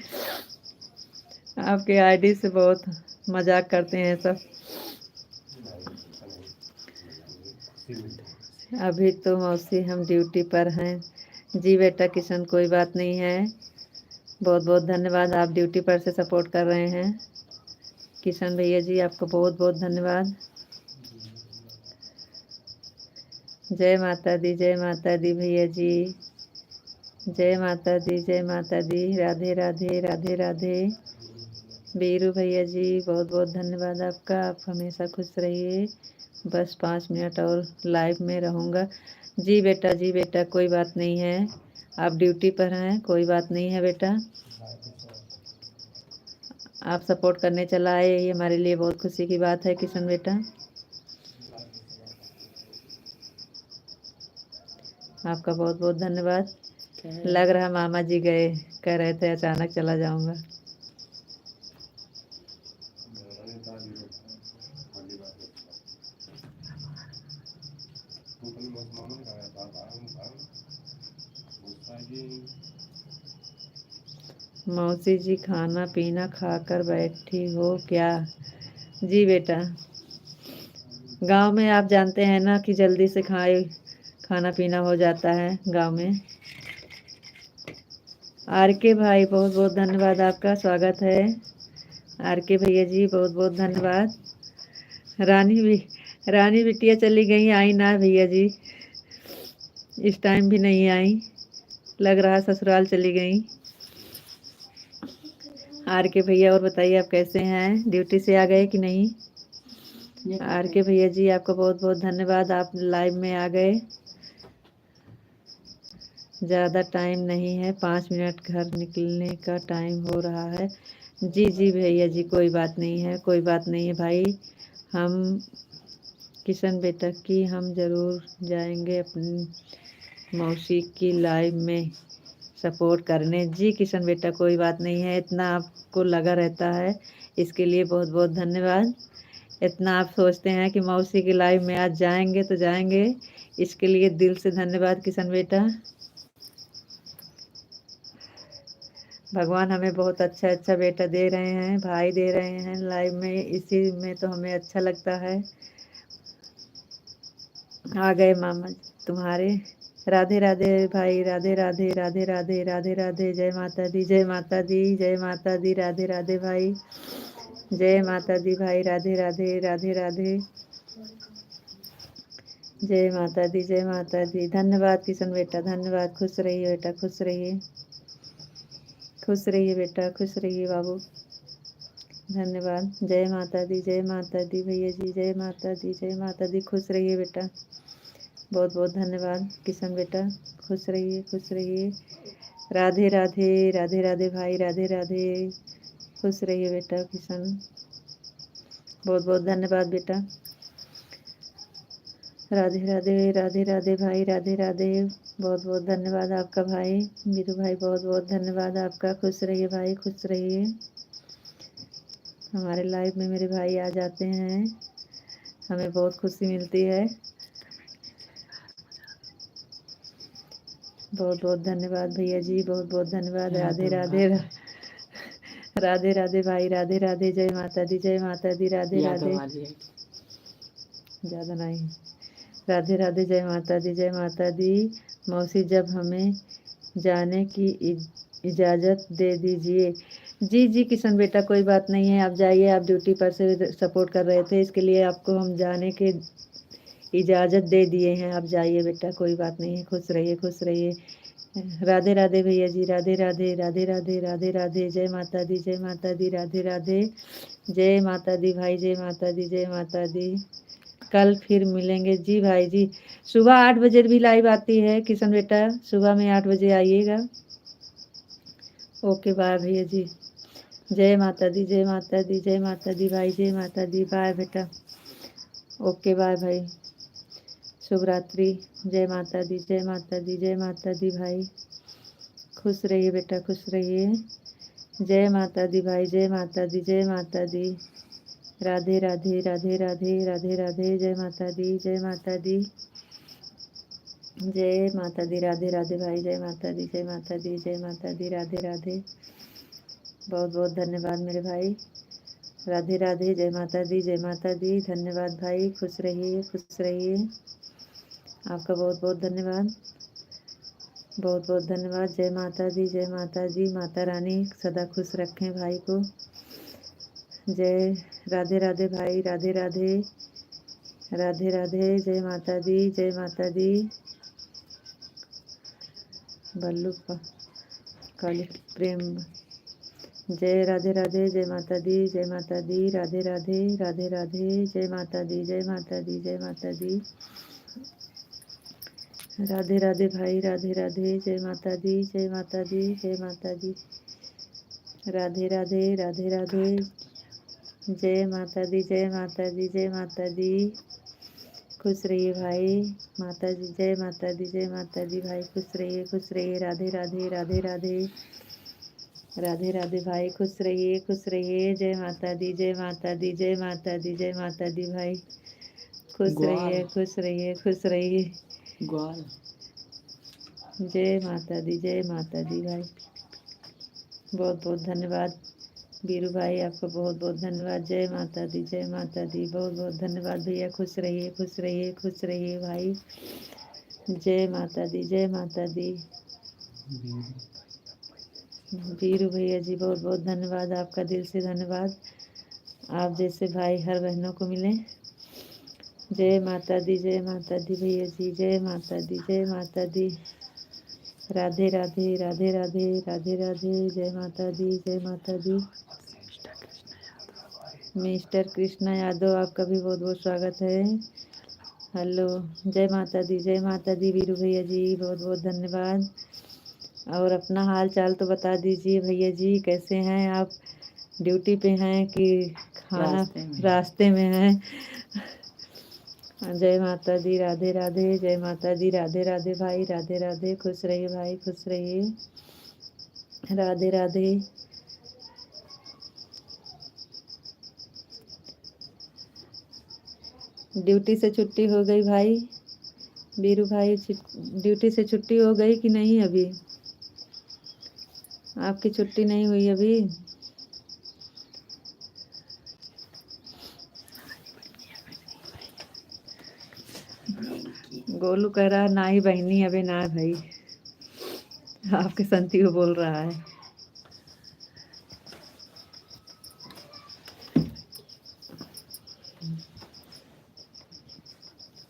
आपके आईडी से बहुत मजाक करते हैं सब। अभी तो मौसी हम ड्यूटी पर हैं। जी बेटा किशन कोई बात नहीं है। बहुत बहुत धन्यवाद आप ड्यूटी पर से सपोर्ट कर रहे हैं। किशन भैया जी आपको बहुत बहुत धन्यवाद। जय माता दी, जय माता दी भैया जी। जय माता दी, जय माता दी। राधे राधे राधे राधे। वीरू भैया जी बहुत बहुत धन्यवाद आपका। आप हमेशा खुश रहिए। बस 5 मिनट और लाइव में रहूँगा। जी बेटा कोई बात नहीं है। आप ड्यूटी पर हैं कोई बात नहीं है बेटा। आप सपोर्ट करने चला आए ये हमारे लिए बहुत खुशी की बात है किशन बेटा। आपका बहुत बहुत धन्यवाद। लग रहा मामा जी गए, कह रहे थे अचानक चला जाऊंगा। मौसी जी खाना पीना खाकर बैठी हो क्या? जी बेटा गांव में आप जानते हैं ना कि जल्दी से खाना पीना हो जाता है गांव में। आर के भाई बहुत बहुत धन्यवाद आपका स्वागत है। आर के भैया जी बहुत बहुत धन्यवाद। रानी बिटिया चली गई, आई ना भैया जी। इस टाइम भी नहीं आई, लग रहा ससुराल चली गई। आर के भैया और बताइए आप कैसे हैं, ड्यूटी से आ गए कि नहीं? आर के भैया जी आपका बहुत बहुत धन्यवाद, आप लाइव में आ गए। ज़्यादा टाइम नहीं है, 5 मिनट घर निकलने का टाइम हो रहा है। जी जी भैया जी, कोई बात नहीं है, कोई बात नहीं है भाई। हम किशन बेटा की हम ज़रूर जाएंगे अपनी मौसी की लाइव में सपोर्ट करने। जी किशन बेटा, कोई बात नहीं है, इतना आपको लगा रहता है, इसके लिए बहुत बहुत धन्यवाद। इतना आप सोचते हैं कि मौसी की लाइव में आज जाएंगे तो जाएंगे, इसके लिए दिल से धन्यवाद किशन बेटा। भगवान हमें बहुत अच्छा अच्छा बेटा दे रहे हैं, भाई दे रहे हैं लाइव में, इसी में तो हमें अच्छा लगता है। आ गए मामा तुम्हारे। राधे राधे भाई, राधे राधे राधे राधे राधे राधे, जय माता दी, जय माता दी, जय माता दी, राधे राधे भाई, जय माता दी भाई, राधे राधे राधे राधे, जय माता दी, जय माता दी। धन्यवाद किशन बेटा, धन्यवाद। खुश रहिए बेटा, खुश रहिए, खुश रहिए बेटा, खुश रहिए बाबू, धन्यवाद। जय माता दी, जय माता दी भैया जी, जय माता दी, जय माता दी। खुश रहिए बेटा, बहुत बहुत धन्यवाद किशन बेटा, खुश रहिए, खुश रहिए। राधे राधे राधे राधे भाई, राधे राधे, खुश रहिए बेटा किशन, बहुत बहुत धन्यवाद बेटा। राधे राधे राधे राधे भाई, राधे राधे, बहुत बहुत धन्यवाद आपका भाई मीरू भाई, बहुत बहुत धन्यवाद आपका। खुश रहिए भाई, खुश रहिए। हमारे लाइफ में मेरे भाई आ जाते हैं, हमें बहुत खुशी मिलती है। बहुत बहुत धन्यवाद भैया जी, बहुत बहुत धन्यवाद। राधे राधे राधे राधे भाई, राधे राधे, जय माता दी, जय माता दी, राधे राधे, ज़्यादा नहीं, राधे राधे, जय माता दी, जय माता दी। मौसी जब हमें जाने की इजाज़त दे दीजिए। जी जी किशन बेटा, कोई बात नहीं है, आप जाइए, आप ड्यूटी पर से सपोर्ट कर रहे थे, इसके लिए आपको हम जाने के इजाज़त दे दिए हैं, आप जाइए बेटा, कोई बात नहीं है। खुश रहिए, खुश रहिए। राधे राधे भैया जी, राधे राधे राधे राधे राधे राधे, जय माता दी, जय माता दी, राधे राधे, जय माता दी भाई, जय माता दी, जय माता दी। कल फिर मिलेंगे जी भाई जी, सुबह 8 बजे भी लाइव आती है किशन बेटा, सुबह में 8 बजे आइएगा। ओके बाय भैया जी, जय माता दी, जय माता दी, जय माता दी भाई, जय माता दी, बाय बेटा। ओके बाय भाई, शुभ रात्रि, जय माता दी, जय माता दी, जय माता दी भाई, खुश रहिए बेटा, खुश रहिए। जय माता दी भाई, जय माता दी, जय माता दी। राधे राधे राधे राधे राधे राधे, जय माता दी, जय माता दी, जय माता दी, राधे राधे भाई, जय माता दी, जय माता दी, जय माता दी, राधे राधे, बहुत बहुत धन्यवाद मेरे भाई, राधे राधे, जय माता दी, जय माता दी। धन्यवाद भाई, खुश रहिए, खुश रहिए, आपका बहुत बहुत धन्यवाद, बहुत बहुत धन्यवाद। जय माता दी, जय माता दी, माता रानी सदा खुश रखें भाई को। जय राधे राधे भाई, राधे राधे राधे राधे, जय माता दी, जय माता दी। बल्लू काली प्रेम, जय राधे राधे, जय माता दी, जय माता दी, राधे राधे राधे राधे, जय माता दी, जय माता दी, जय माता दी। राधे राधे भाई, राधे राधे, जय माता दी, जय माता दी, जय माता दी। राधे राधे राधे राधे, जय माता दी, जय माता दी, जय माता दी। खुश रहिए भाई, माता जी, जय माता दी, जय माता दी भाई, खुश रहिए, खुश रहिए। राधे राधे राधे राधे राधे राधे भाई, खुश रहिए, खुश रहिए। जय माता दी, जय माता दी, जय माता दी, जय माता दी भाई, खुश रहिए, खुश रहिए, खुश रहिए। जय माता दी, जय माता दी भाई, बहुत बहुत धन्यवाद बीरू भाई, आपका बहुत बहुत धन्यवाद। जय माता दी, जय माता दी, बहुत बहुत धन्यवाद भैया, खुश रहिए, खुश रहिए, खुश रहिए भाई। जय माता दी, जय माता दी। बीरू भैया जी, बहुत बहुत धन्यवाद आपका, दिल से धन्यवाद। आप जैसे भाई हर बहनों को मिले। जय माता दी, जय माता दी भैया जी, जय माता दी, जय माता दी। राधे राधे राधे राधे राधे राधे। जय माता दी, जय माता दी। मिस्टर कृष्णा यादव, आपका भी बहुत बहुत स्वागत है। हेलो, जय माता दी, जय माता दी। वीरू भैया जी, बहुत बहुत धन्यवाद। और अपना हाल चाल तो बता दीजिए भैया जी, कैसे हैं आप? ड्यूटी पे हैं कि खाना रास्ते में हैं? जय माता दी, राधे राधे। जय माता दी, राधे राधे भाई, राधे राधे। खुश रहिए भाई, खुश रहिए। राधे राधे। ड्यूटी से छुट्टी हो गई भाई वीरू भाई? ड्यूटी से छुट्टी हो गई कि नहीं? अभी आपकी छुट्टी नहीं हुई अभी? गोलू कह रहा ना ही बहनी, अबे ना भाई, आपके संती को बोल रहा है।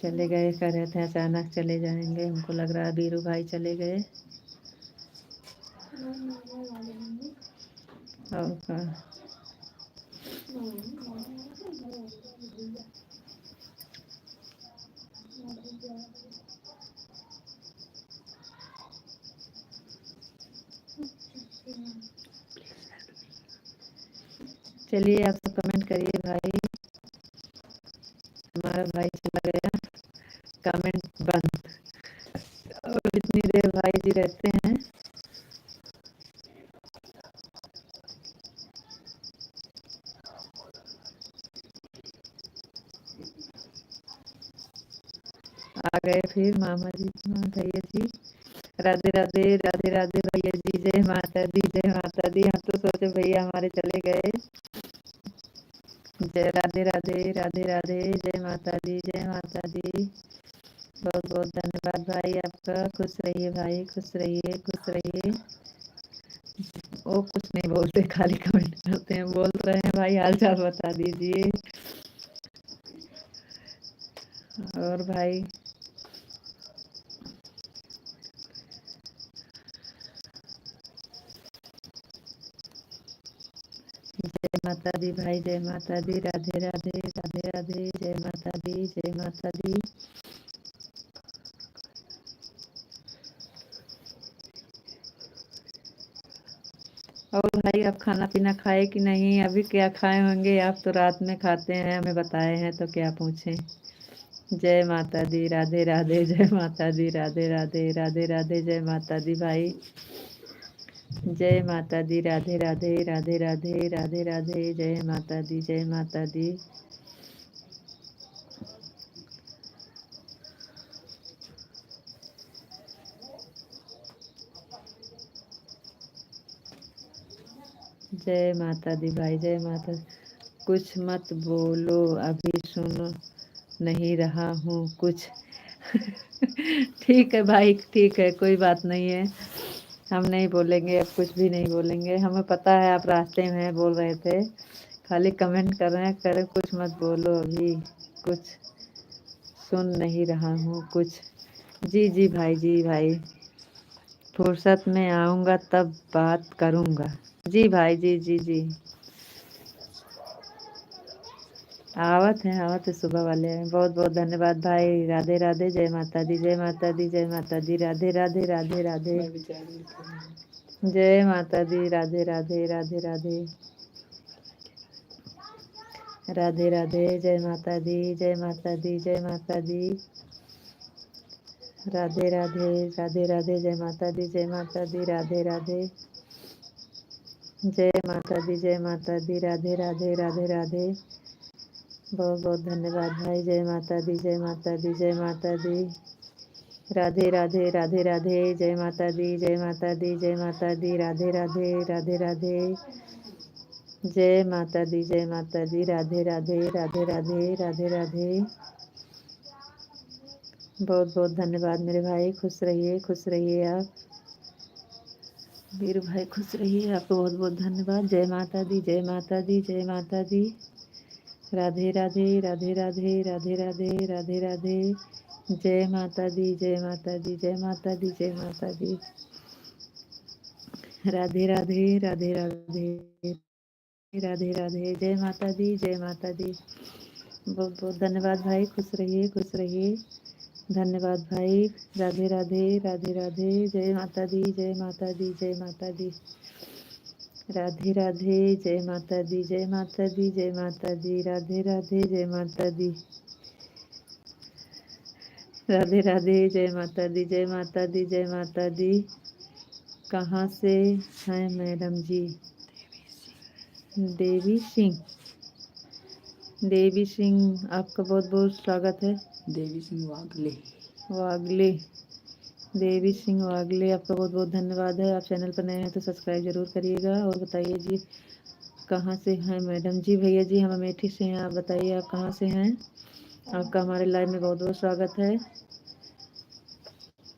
चले गए कह रहे थे, अचानक चले जाएंगे, हमको लग रहा है वीरू भाई चले गए। और का चलिए आप सब कमेंट करिए भाई। हमारा भाई चला गया, कमेंट बंद। और जितनी देर भाई जी रहते हैं, आ गए फिर मामा जी, भैया जी। राधे राधे, राधे राधे भैया जी। जय माता दी, जय माता दी। हम तो सोचे भैया हमारे चले गए। जय राधे राधे, राधे राधे। जय माता दी, जय माता दी। बहुत बहुत धन्यवाद भाई आपका। खुश रहिए भाई, खुश रहिए, खुश रहिए। वो कुछ नहीं बोलते, खाली कमेंट करते हैं। बोल रहे हैं भाई हाल चाल बता दीजिए। और भाई जय माता दी भाई, जय माता दी। राधे राधे, राधे राधे। जय माता दी, जय माता दी। और भाई आप खाना पीना खाए कि नहीं? अभी क्या खाए होंगे आप? तो रात में खाते हैं, हमें बताए हैं तो क्या पूछें। जय माता दी, राधे राधे। जय माता दी, राधे राधे, राधे राधे। जय माता दी भाई, जय माता दी। राधे राधे, राधे राधे, राधे राधे। जय माता दी, जय माता दी। जय माता दी भाई, जय माता। कुछ मत बोलो, अभी सुन नहीं रहा हूँ कुछ। ठीक है भाई, ठीक है, कोई बात नहीं है। हम नहीं बोलेंगे, अब कुछ भी नहीं बोलेंगे। हमें पता है आप रास्ते में बोल रहे थे, खाली कमेंट कर रहे हैं, करे कुछ मत बोलो अभी, कुछ सुन नहीं रहा हूँ कुछ। जी जी भाई, जी भाई, फुर्सत में आऊँगा तब बात करूँगा। जी भाई, जी जी जी। आवत है सुबह वाले हैं। बहुत बहुत धन्यवाद भाई। राधे राधे, जय माता दी, जय माता दी, जय माता दी। राधे राधे, राधे राधे। जय माता दी, राधे राधे, राधे राधे। राधे राधे, जय माता दी, जय माता दी, जय माता दी। राधे राधे, राधे राधे। जय माता दी, जय माता दी। राधे राधे, जय माता दी, जय माता दी। राधे राधे, राधे राधे। बहुत बहुत धन्यवाद भाई। जय माता दी, जय माता दी, जय माता दी। राधे राधे, राधे राधे। जय माता दी, जय माता दी, जय माता दी। राधे राधे, राधे राधे। जय माता दी, जय माता दी। राधे राधे, राधे राधे, राधे राधे। बहुत बहुत धन्यवाद मेरे भाई। खुश रहिए, खुश रहिए आप। वीर भाई खुश रहिए, आपको बहुत बहुत धन्यवाद। जय माता दी, जय माता दी, जय माता दी। राधे राधे, राधे राधे, राधे राधे, राधे राधे। जय माता दी, जय माता दी, जय माता दी, जय माता दी। राधे राधे, राधे राधे, राधे राधे। जय माता दी, जय माता दी। बहुत बहुत धन्यवाद भाई, खुश रहिए, खुश रहिए। धन्यवाद भाई। राधे राधे, राधे राधे। जय माता दी, जय माता दी, जय माता दी। राधे राधे, जय माता दी, जय माता दी, जय माता दी। राधे राधे, जय माता दी। राधे राधे, जय माता दी, जय माता दी, जय माता दी। कहाँ से हैं मैडम जी? देवी सिंह। देवी सिंह, आपका बहुत बहुत स्वागत है। देवी सिंह वागले। वागले, देवी सिंह वागले, आपका बहुत बहुत धन्यवाद है। आप चैनल पर नए हैं तो सब्सक्राइब जरूर करिएगा। और बताइए जी, कहाँ से हैं मैडम जी? भैया जी हम अमेठी से हैं। आप बताइए आप कहाँ से हैं? आपका हमारे लाइव में बहुत बहुत स्वागत है।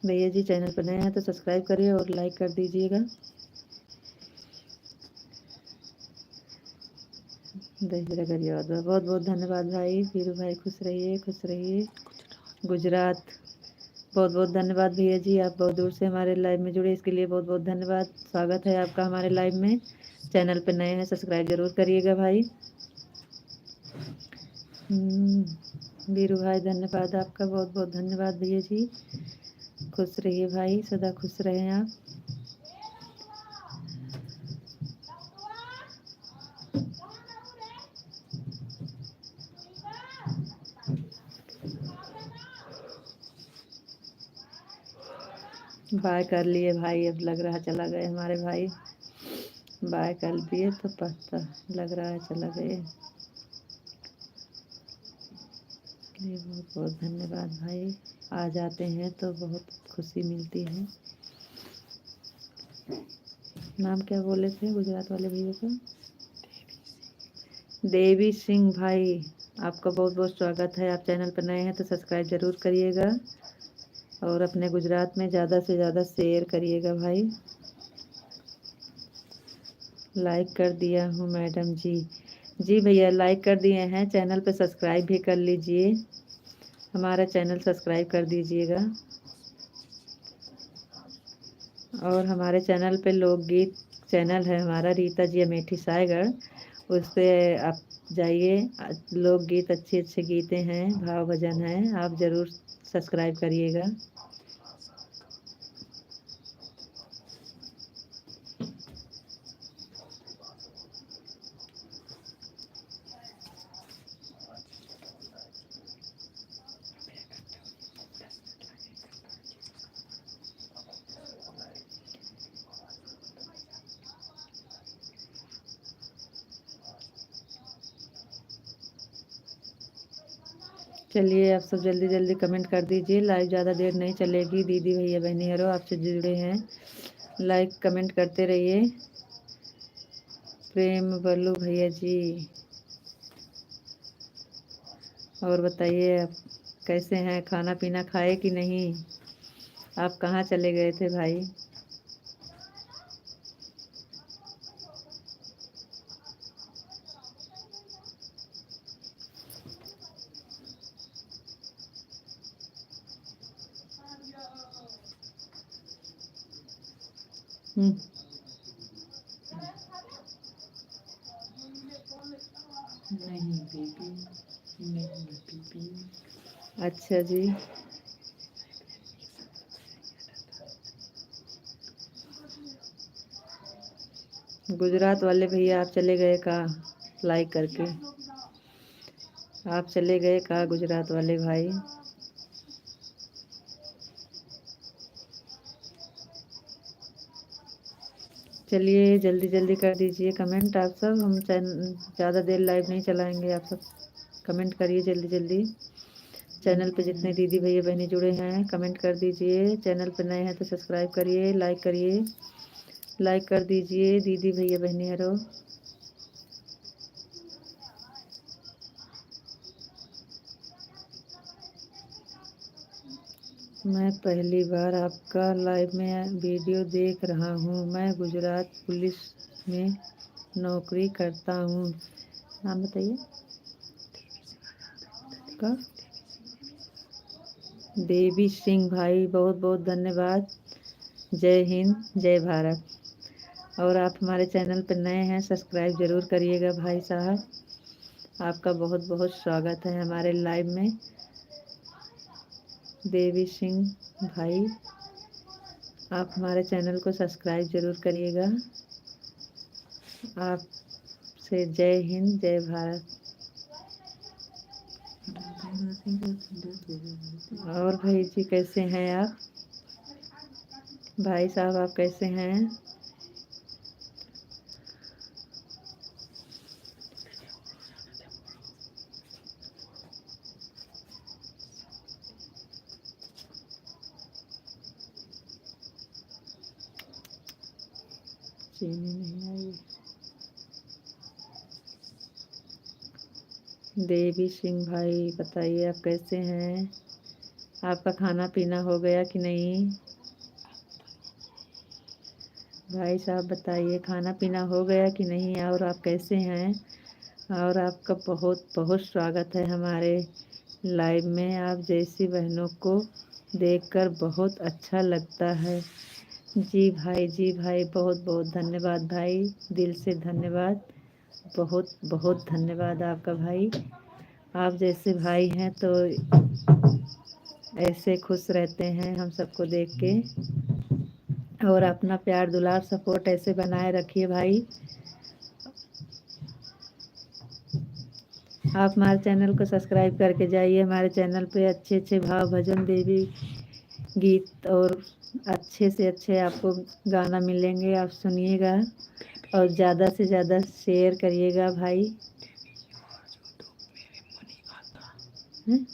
भैया जी चैनल पर नए हैं तो सब्सक्राइब करिए और लाइक कर दीजिएगा। बहुत बहुत धन्यवाद भाई। वीरू भाई खुश रहिए, खुश रहिए। गुजरात, बहुत बहुत धन्यवाद भैया जी, आप बहुत दूर से हमारे लाइव में जुड़े, इसके लिए बहुत बहुत धन्यवाद। स्वागत है आपका हमारे लाइव में। चैनल पर नए हैं सब्सक्राइब जरूर करिएगा भाई। वीरू भाई धन्यवाद आपका, बहुत बहुत धन्यवाद भैया जी। खुश रहिए भाई, सदा खुश रहें आप। बाय कर लिए भाई, अब लग रहा चला गए हमारे भाई। बाय कर दिए तो पता लग रहा है चला गए। लिए बहुत बहुत धन्यवाद भाई। आ जाते हैं तो बहुत खुशी मिलती है। नाम क्या बोले थे गुजरात वाले भैया का? देवी सिंह भाई, आपका बहुत बहुत स्वागत है। आप चैनल पर नए हैं तो सब्सक्राइब जरूर करिएगा और अपने गुजरात में ज़्यादा से ज़्यादा शेयर करिएगा भाई। लाइक कर दिया हूँ मैडम जी। जी भैया लाइक कर दिए हैं, चैनल पे सब्सक्राइब भी कर लीजिए। हमारा चैनल सब्सक्राइब कर दीजिएगा। और हमारे चैनल पे लोकगीत चैनल है हमारा, रीता जी अमेठी सायगढ़, उस पर आप जाइए। लोकगीत अच्छे अच्छे गीते हैं, भाव भजन हैं, आप ज़रूर सब्सक्राइब करिएगा। चलिए आप सब जल्दी जल्दी कमेंट कर दीजिए, लाइव ज़्यादा देर नहीं चलेगी। दीदी भैया बहनी हरो आपसे जुड़े हैं, लाइक कमेंट करते रहिए। प्रेम बल्लू भैया जी, और बताइए आप कैसे हैं? खाना पीना खाए कि नहीं? आप कहाँ चले गए थे भाई? हम्म, नहीं बेबी, नहीं बेबी। अच्छा जी। गुजरात वाले भैया आप चले गए का लाइक करके? आप चले गए का गुजरात वाले भाई? चलिए जल्दी जल्दी कर दीजिए कमेंट आप सब। हम ज़्यादा देर लाइव नहीं चलाएंगे, आप सब कमेंट करिए जल्दी जल्दी। चैनल पे जितने दीदी भैया बहनी जुड़े हैं कमेंट कर दीजिए। चैनल पे नए हैं तो सब्सक्राइब करिए, लाइक करिए। लाइक कर दीजिए दीदी भैया बहनी हरो। मैं पहली बार आपका लाइव में वीडियो देख रहा हूँ। मैं गुजरात पुलिस में नौकरी करता हूँ। नाम बताइए का? देवी सिंह भाई बहुत बहुत धन्यवाद। जय हिंद जय भारत। और आप हमारे चैनल पर नए हैं, सब्सक्राइब ज़रूर करिएगा भाई साहब। आपका बहुत बहुत स्वागत है हमारे लाइव में। देवी सिंह भाई, आप हमारे चैनल को सब्सक्राइब ज़रूर करिएगा। आपसे जय हिंद जय भारत। और भाई जी कैसे हैं आप? भाई साहब आप कैसे हैं? चीनी नहीं आई। देवी सिंह भाई बताइए आप कैसे हैं? आपका खाना पीना हो गया कि नहीं? भाई साहब बताइए खाना पीना हो गया कि नहीं, और आप कैसे हैं? और आपका बहुत बहुत स्वागत है हमारे लाइव में। आप जैसी बहनों को देखकर बहुत अच्छा लगता है। जी भाई बहुत बहुत धन्यवाद भाई, दिल से धन्यवाद। बहुत बहुत धन्यवाद आपका भाई। आप जैसे भाई हैं तो ऐसे खुश रहते हैं हम सबको देख के। और अपना प्यार दुलार सपोर्ट ऐसे बनाए रखिए भाई। आप हमारे चैनल को सब्सक्राइब करके जाइए। हमारे चैनल पे अच्छे अच्छे भाव भजन देवी गीत और अच्छे से अच्छे आपको गाना मिलेंगे, आप सुनिएगा और ज़्यादा से ज़्यादा शेयर करिएगा भाई। हैं?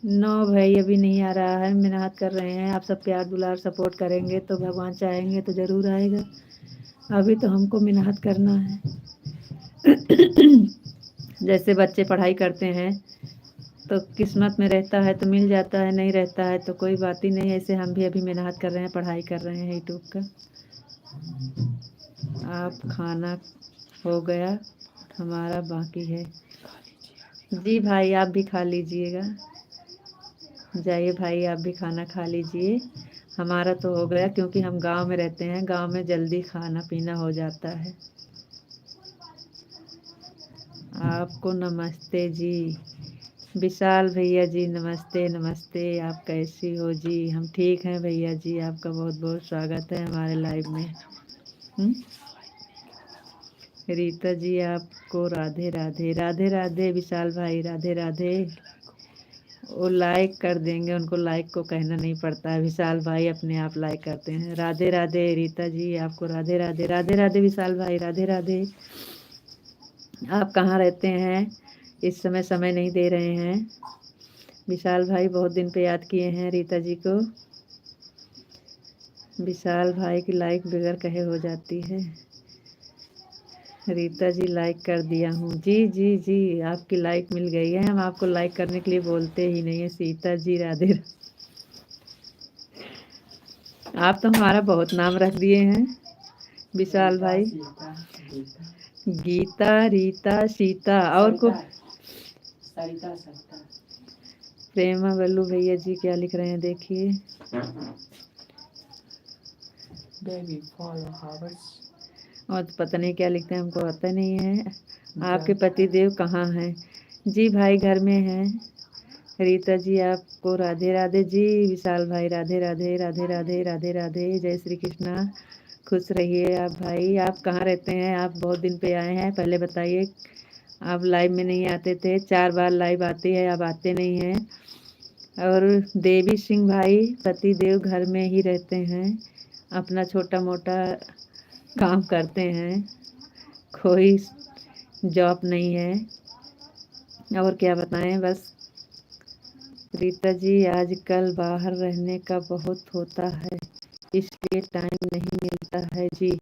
नो भाई अभी नहीं आ रहा है, मेहनत कर रहे हैं। आप सब प्यार दुलार सपोर्ट करेंगे तो भगवान चाहेंगे तो ज़रूर आएगा। अभी तो हमको मेहनत करना है। जैसे बच्चे पढ़ाई करते हैं तो किस्मत में रहता है तो मिल जाता है, नहीं रहता है तो कोई बात ही नहीं। ऐसे हम भी अभी मेहनत कर रहे हैं, पढ़ाई कर रहे हैं यूट्यूब का। आप खाना हो गया, हमारा बाकी है। जी भाई आप भी खा लीजिएगा। जाइए भाई आप भी खाना खा लीजिए। हमारा तो हो गया क्योंकि हम गांव में रहते हैं, गांव में जल्दी खाना पीना हो जाता है। आपको नमस्ते जी। विशाल भैया जी नमस्ते नमस्ते। आप कैसी हो जी? हम ठीक हैं भैया जी। आपका बहुत बहुत स्वागत है हमारे लाइव में। रीता जी आपको राधे राधे। राधे राधे विशाल भाई, राधे राधे। वो लाइक कर देंगे, उनको लाइक को कहना नहीं पड़ता है, विशाल भाई अपने आप लाइक करते हैं। राधे राधे रीता जी आपको राधे राधे। राधे राधे विशाल भाई, राधे राधे। आप कहाँ रहते हैं? इस समय समय नहीं दे रहे हैं। विशाल भाई बहुत दिन पे याद किए हैं रीता जी को। विशाल भाई की लाइक बगैर कहे हो जाती है। रीता जी लाइक कर दिया हूँ। जी जी जी आपकी लाइक मिल गई है, हम आपको लाइक करने के लिए बोलते ही नहीं है। सीता जी राधे। आप तो हमारा बहुत नाम रख दिए हैं विशाल भाई। गीता रीता सीता और को प्रेमा बल्लू भैया जी क्या लिख रहे हैं देखिए। और तो पता नहीं क्या लिखते हैं, हमको पता नहीं है। आपके पति देव कहाँ हैं? जी भाई घर में हैं। रीता जी आपको राधे राधे जी। विशाल भाई राधे राधे राधे राधे राधे राधे। जय श्री कृष्णा। खुश रहिए आप भाई। आप कहाँ रहते हैं? आप बहुत दिन पे आए हैं, पहले बताइए। आप लाइव में नहीं आते थे, 4 बार लाइव आती है, अब आते नहीं हैं। और देवी सिंह भाई पति देव घर में ही रहते हैं, अपना छोटा मोटा काम करते हैं, कोई जॉब नहीं है। और क्या बताएं बस। रीता जी आजकल बाहर रहने का बहुत होता है, इसलिए टाइम नहीं मिलता है जी।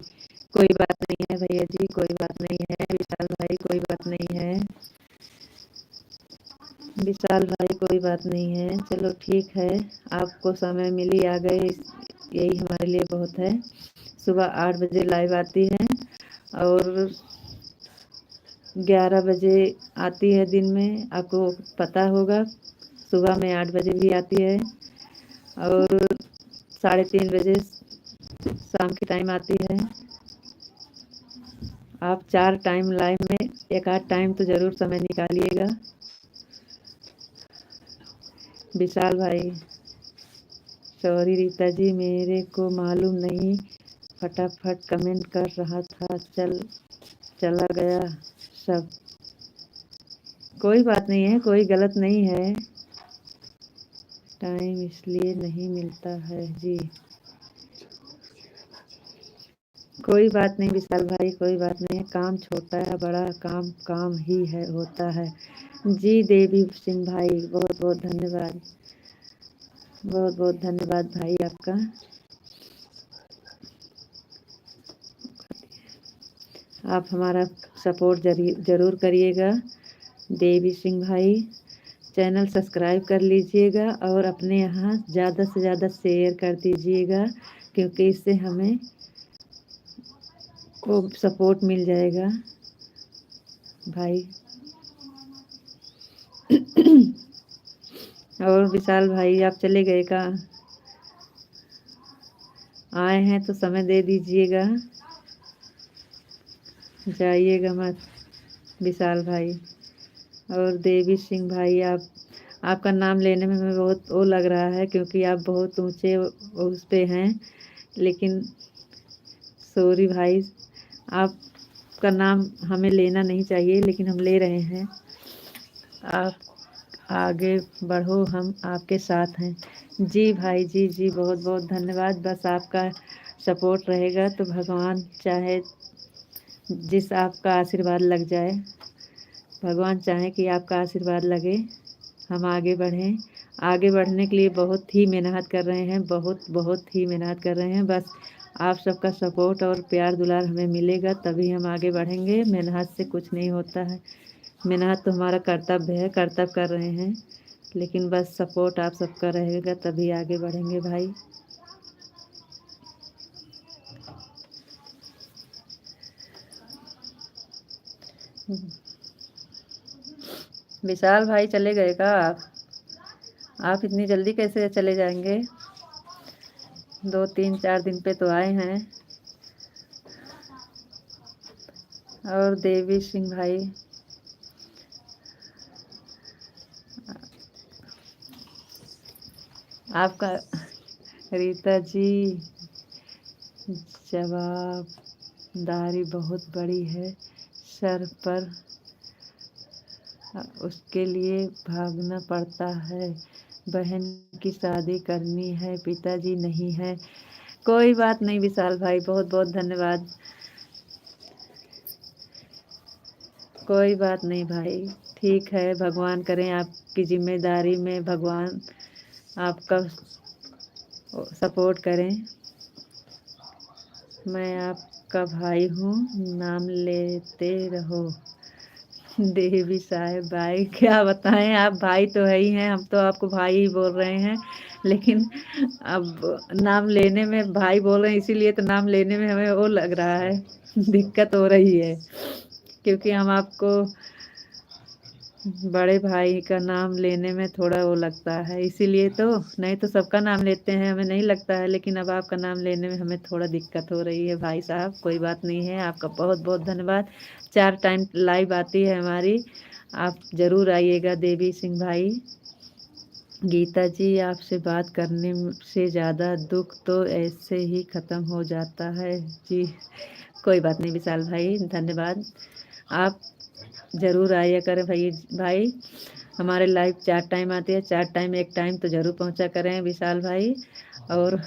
कोई बात नहीं है भैया जी, कोई बात नहीं है विशाल भाई, कोई बात नहीं है विशाल भाई, कोई बात नहीं है। चलो ठीक है, आपको समय मिली आ गए, यही हमारे लिए बहुत है। सुबह 8 बजे लाइव आती है और 11 बजे आती है दिन में, आपको पता होगा। सुबह में 8 बजे भी आती है और 3:30 बजे शाम के टाइम आती है। आप 4 टाइम लाइव में एक आध टाइम तो ज़रूर समय निकालिएगा। विशाल भाई, सॉरी रीता जी, मेरे को मालूम नहीं, फटाफट कमेंट कर रहा था, चला गया सब। कोई बात नहीं है, कोई गलत नहीं है, टाइम इसलिए नहीं मिलता है जी। कोई बात नहीं विशाल भाई, कोई बात नहीं है, काम छोटा या बड़ा काम काम ही है, होता है जी। देवी सिंह भाई, बहुत बहुत धन्यवाद, बहुत बहुत धन्यवाद भाई आपका। आप हमारा सपोर्ट ज़रूर करिएगा। देवी सिंह भाई, चैनल सब्सक्राइब कर लीजिएगा और अपने यहाँ ज़्यादा से ज़्यादा शेयर कर दीजिएगा, क्योंकि इससे हमें को सपोर्ट मिल जाएगा भाई। और विशाल भाई, आप चले गए का? आए हैं तो समय दे दीजिएगा, जाइएगा मत विशाल भाई। और देवी सिंह भाई, आपका नाम लेने में हमें बहुत वो लग रहा है, क्योंकि आप बहुत ऊंचे उस पे हैं, लेकिन सॉरी भाई, आपका नाम हमें लेना नहीं चाहिए, लेकिन हम ले रहे हैं। आप आगे बढ़ो, हम आपके साथ हैं जी भाई। जी जी, बहुत बहुत धन्यवाद। बस आपका सपोर्ट रहेगा तो भगवान चाहे जिस आपका आशीर्वाद लग जाए, भगवान चाहे कि आपका आशीर्वाद लगे, हम आगे बढ़ें। आगे बढ़ने के लिए बहुत ही मेहनत कर रहे हैं, बहुत बहुत ही मेहनत कर रहे हैं। बस आप सबका सपोर्ट और प्यार दुलार हमें मिलेगा, तभी हम आगे बढ़ेंगे। मेहनत से कुछ नहीं होता है, मेहनत तो हमारा कर्तव्य है, कर्तव्य कर रहे हैं, लेकिन बस सपोर्ट आप सबका रहेगा तभी आगे बढ़ेंगे भाई। विशाल भाई, चले गए का आप इतनी जल्दी कैसे चले जाएंगे? 2 3 4 दिन पे तो आए हैं। और देवी सिंह भाई, आपका रीता जी, जवाबदारी बहुत बड़ी है सर पर, उसके लिए भागना पड़ता है। बहन की शादी करनी है, पिताजी नहीं है। कोई बात नहीं विशाल भाई, बहुत बहुत धन्यवाद। कोई बात नहीं भाई, ठीक है, भगवान करें आपकी जिम्मेदारी में भगवान आपका सपोर्ट करें। मैं आपका भाई हूँ, नाम लेते रहो। देवी साहेब भाई, क्या बताएं, आप भाई तो है ही हैं, हम तो आपको भाई ही बोल रहे हैं, लेकिन अब नाम लेने में भाई बोल रहे हैं, इसीलिए तो नाम लेने में हमें वो लग रहा है, दिक्कत हो रही है, क्योंकि हम आपको बड़े भाई का नाम लेने में थोड़ा वो लगता है, इसीलिए तो। नहीं तो सबका नाम लेते हैं, हमें नहीं लगता है, लेकिन अब आपका नाम लेने में हमें थोड़ा दिक्कत हो रही है भाई साहब। कोई बात नहीं है, आपका बहुत बहुत धन्यवाद। 4 टाइम लाइव आती है हमारी, आप ज़रूर आइएगा देवी सिंह भाई। गीता जी, आपसे बात करने से ज़्यादा दुख तो ऐसे ही ख़त्म हो जाता है जी। कोई बात नहीं विशाल भाई, धन्यवाद। आप ज़रूर आया करें भाई, हमारे लाइव 4 टाइम आती है, 4 टाइम एक टाइम तो ज़रूर पहुंचा करें विशाल भाई। और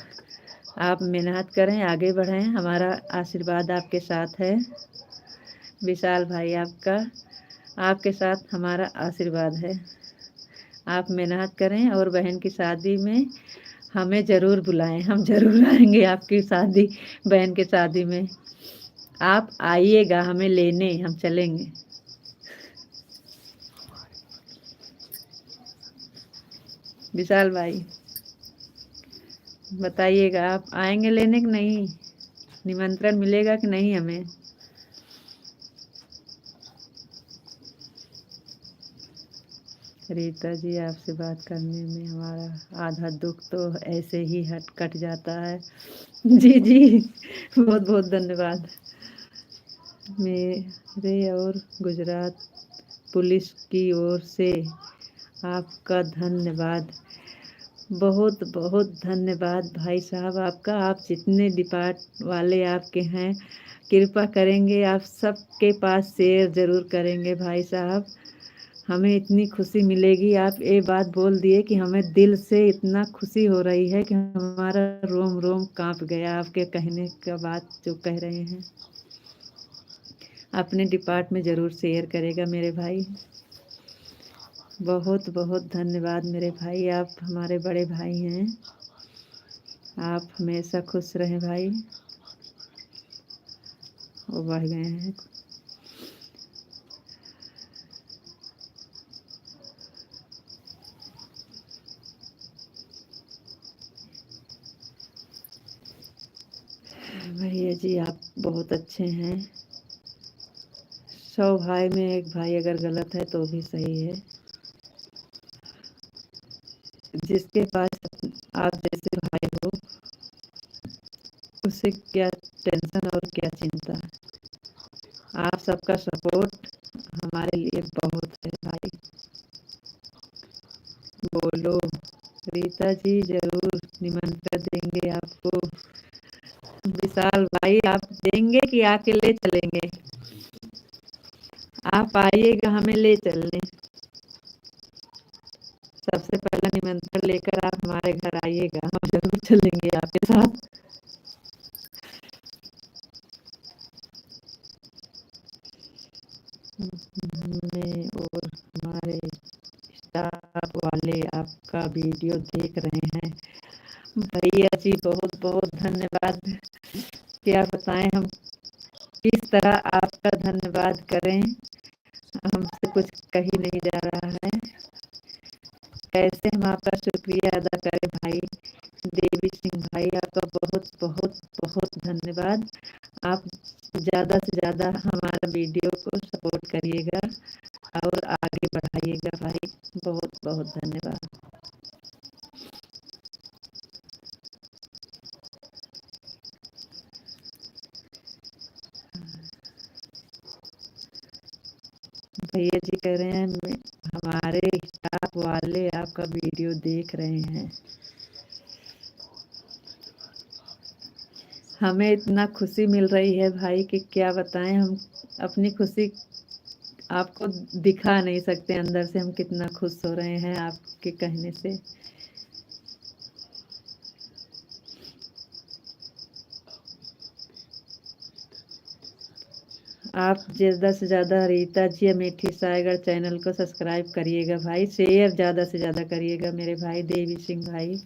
आप मेहनत करें, आगे बढ़ें, हमारा आशीर्वाद आपके साथ है विशाल भाई। आपके साथ हमारा आशीर्वाद है। आप मेहनत करें और बहन की शादी में हमें ज़रूर बुलाएं, हम ज़रूर आएंगे आपकी शादी, बहन की शादी में आप आइएगा हमें लेने, हम चलेंगे। विशाल भाई, बताइएगा, आप आएंगे लेने कि नहीं? निमंत्रण मिलेगा कि नहीं हमें? रीता जी, आपसे बात करने में हमारा आधा दुख तो ऐसे ही हट कट जाता है। जी जी, बहुत बहुत धन्यवाद। मेरे और गुजरात पुलिस की ओर से आपका धन्यवाद, बहुत बहुत धन्यवाद भाई साहब आपका। आप जितने डिपार्ट वाले आपके हैं, कृपा करेंगे आप सबके पास शेयर ज़रूर करेंगे भाई साहब। हमें इतनी खुशी मिलेगी, आप ये बात बोल दिए कि हमें दिल से इतना खुशी हो रही है कि हमारा रोम रोम कांप गया आपके कहने का बात जो कह रहे हैं। अपने डिपार्ट में ज़रूर शेयर करेगा मेरे भाई। बहुत बहुत धन्यवाद मेरे भाई, आप हमारे बड़े भाई हैं। आप हमेशा खुश रहें भाई। वो बढ़ गए हैं। भैया जी आप बहुत अच्छे हैं। 100 भाई में एक भाई अगर गलत है तो भी सही है। जिसके पास आप जैसे भाई हो उसे क्या टेंशन और क्या चिंता। आप सबका सपोर्ट हमारे लिए बहुत है भाई। बोलो रीता जी, जरूर निमंत्रण देंगे आपको। विशाल भाई आप देंगे कि आके ले चलेंगे? आप आइएगा हमें ले चलने। सबसे पहला निमंत्रण लेकर आप हमारे घर आइएगा, हम जरूर चलेंगे आपके साथ। मैं और हमारे स्टाफ वाले आपका वीडियो देख रहे हैं। भैया जी बहुत बहुत धन्यवाद। क्या बताएं हम किस तरह आपका धन्यवाद करें, हमसे कुछ कही नहीं जा रहा है। कैसे हम आपका शुक्रिया अदा करें भाई। देवी सिंह भाई आपका बहुत बहुत बहुत धन्यवाद। आप ज़्यादा से ज़्यादा हमारा वीडियो को सपोर्ट करिएगा और आगे बढ़ाइएगा भाई। बहुत बहुत धन्यवाद। भैया जी कह रहे हैं हमारे स्टाफ वाले आपका वीडियो देख रहे हैं। हमें इतना खुशी मिल रही है भाई कि क्या बताएं। हम अपनी खुशी आपको दिखा नहीं सकते, अंदर से हम कितना खुश हो रहे हैं आपके कहने से। आप ज़्यादा से ज़्यादा रीता जी अमेठी सागर चैनल को सब्सक्राइब करिएगा भाई। शेयर ज़्यादा से ज़्यादा करिएगा मेरे भाई देवी सिंह भाई,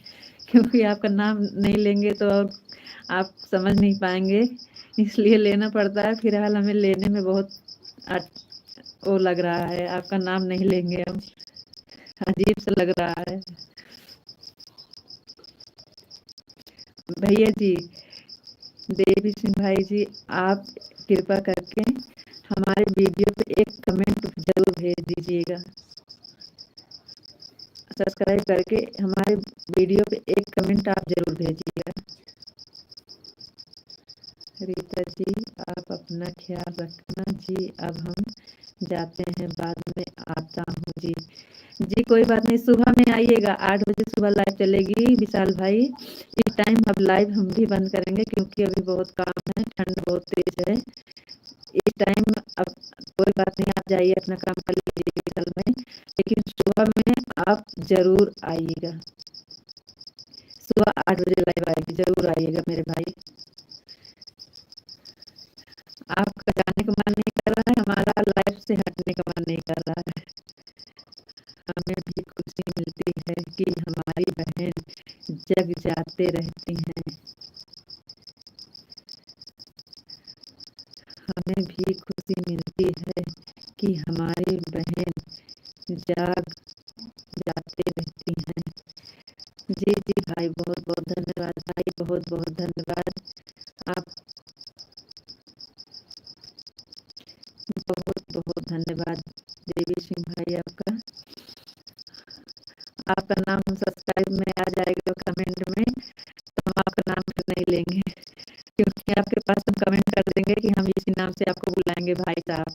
क्योंकि आपका नाम नहीं लेंगे तो और आप समझ नहीं पाएंगे, इसलिए लेना पड़ता है। फिलहाल हमें लेने में बहुत वो लग रहा है, आपका नाम नहीं लेंगे हम, अजीब सा लग रहा है। भैया जी देवी सिंह भाई जी, आप कृपा करके हमारे वीडियो पे एक कमेंट जरूर भेज दीजिएगा। सब्सक्राइब करके हमारे वीडियो पे एक कमेंट आप जरूर भेजिएगा। रीता जी आप अपना ख्याल रखना जी। अब हम जाते हैं, बाद में आता हूँ जी। जी कोई बात नहीं, सुबह में आइएगा, 8 बजे सुबह लाइव चलेगी विशाल भाई। इस टाइम अब लाइव हम भी बंद करेंगे क्योंकि अभी बहुत काम है, ठंड बहुत तेज है इस टाइम। अब कोई बात नहीं, आप जाइए अपना काम कर लीजिए विशाल भाई, लेकिन सुबह में आप जरूर आइएगा। सुबह 8 बजे लाइव आएगी, जरूर आइएगा मेरे भाई। आपका जाने का मन नहीं कर रहा है, हमारा लाइफ से हटने का मन नहीं कर रहा है। हमें भी खुशी मिलती है कि हमारी बहन जग जाते रहती हैं। हमें भी खुशी मिलती है कि हमारी बहन जाग जाते रहती हैं। जी जी भाई बहुत बहुत धन्यवाद भाई, बहुत बहुत धन्यवाद। आप बहुत बहुत धन्यवाद देवी सिंह भाई आपका। सब्सक्राइब में आ जाएगा कमेंट में, तो हम आपका नाम फिर नहीं लेंगे, क्योंकि आपके पास हम कमेंट कर देंगे कि हम इसी नाम से आपको बुलाएंगे भाई साहब।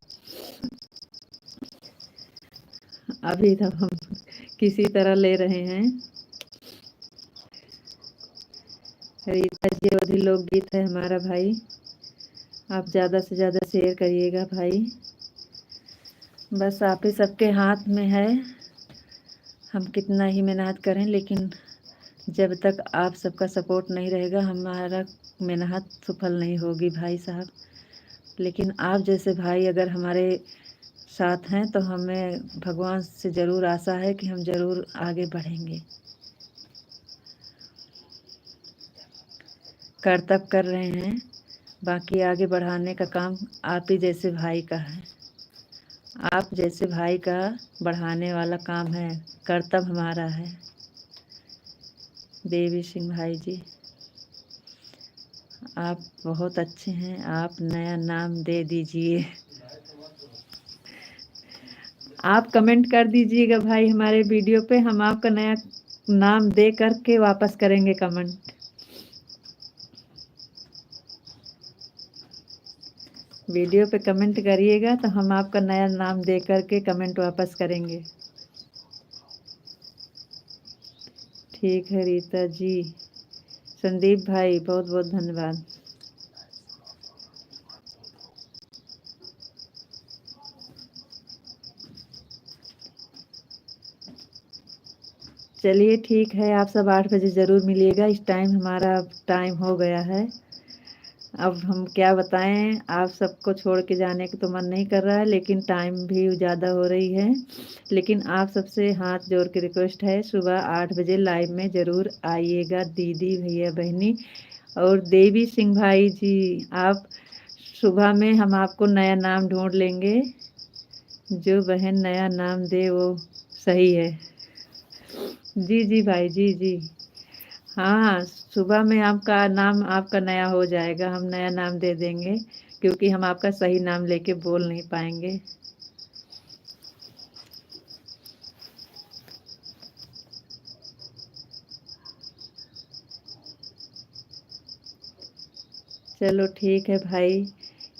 अभी तक हम किसी तरह ले रहे हैं। रीता जी अवधि लोकगीत है हमारा भाई, आप ज़्यादा से ज़्यादा शेयर करिएगा भाई। बस आप ही सबके हाथ में है, हम कितना ही मेहनत करें, लेकिन जब तक आप सबका सपोर्ट नहीं रहेगा हमारा मेहनत सफल नहीं होगी भाई साहब। लेकिन आप जैसे भाई अगर हमारे साथ हैं तो हमें भगवान से ज़रूर आशा है कि हम ज़रूर आगे बढ़ेंगे। कर्तव्य कर रहे हैं, बाकी आगे बढ़ाने का काम आप ही जैसे भाई का है। आप जैसे भाई का बढ़ाने वाला काम है, कर्तव्य हमारा है। देवी सिंह भाई जी आप बहुत अच्छे हैं, आप नया नाम दे दीजिए। आप कमेंट कर दीजिएगा भाई हमारे वीडियो पे, हम आपका नया नाम दे करके वापस करेंगे कमेंट। वीडियो पे कमेंट करिएगा तो हम आपका नया नाम दे करके कमेंट वापस करेंगे। ठीक है रीता जी। संदीप भाई बहुत बहुत धन्यवाद। चलिए ठीक है, आप सब 8 बजे ज़रूर मिलिएगा। इस टाइम हमारा टाइम हो गया है, अब हम क्या बताएं, आप सबको छोड़ के जाने का तो मन नहीं कर रहा है, लेकिन टाइम भी ज़्यादा हो रही है। लेकिन आप सबसे हाथ जोड़ के रिक्वेस्ट है, सुबह 8 बजे लाइव में ज़रूर आइएगा दीदी भैया बहनी। और देवी सिंह भाई जी आप सुबह में हम आपको नया नाम ढूंढ लेंगे, जो बहन नया नाम दे वो सही है। जी जी भाई जी जी हाँ, सुबह में आपका नाम आपका नया हो जाएगा, हम नया नाम दे देंगे, क्योंकि हम आपका सही नाम लेके बोल नहीं पाएंगे। चलो ठीक है भाई,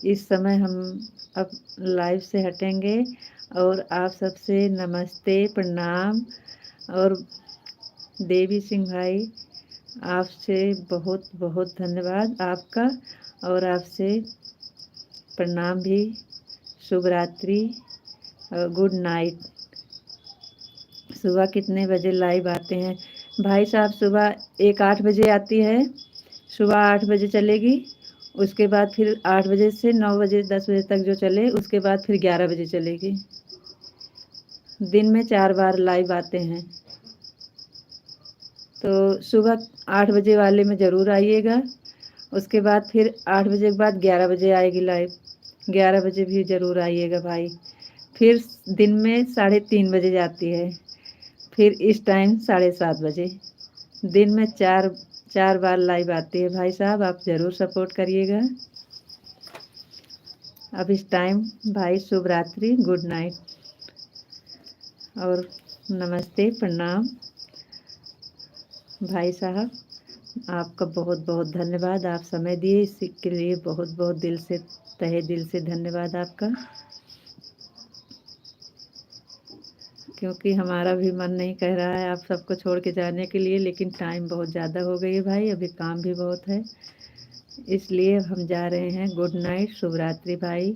इस समय हम अब लाइव से हटेंगे और आप सबसे नमस्ते प्रणाम। और देवी सिंह भाई आपसे बहुत बहुत धन्यवाद आपका, और आपसे प्रणाम भी। शुभ रात्रि और गुड नाइट। सुबह कितने बजे लाइव आते हैं भाई साहब? सुबह एक 8 बजे आती है, सुबह 8 बजे चलेगी, उसके बाद फिर 8 बजे से 9 बजे 10 बजे तक जो चले, उसके बाद फिर 11 बजे चलेगी। दिन में 4 बार लाइव आते हैं, तो सुबह 8 बजे वाले में ज़रूर आइएगा। उसके बाद फिर 8 बजे के बाद 11 बजे आएगी लाइव, 11 बजे भी ज़रूर आइएगा भाई। फिर दिन में 3:30 बजे जाती है, फिर इस टाइम 7:30 बजे। दिन में चार बार लाइव आती है भाई साहब, आप ज़रूर सपोर्ट करिएगा। अब इस टाइम भाई शुभ रात्रि, गुड नाइट और नमस्ते प्रणाम। भाई साहब आपका बहुत बहुत धन्यवाद, आप समय दिए इसके लिए बहुत बहुत दिल से, तहे दिल से धन्यवाद आपका। क्योंकि हमारा भी मन नहीं कह रहा है आप सबको छोड़ के जाने के लिए, लेकिन टाइम बहुत ज़्यादा हो गई है भाई, अभी काम भी बहुत है, इसलिए हम जा रहे हैं। गुड नाइट, शुभ रात्रि भाई।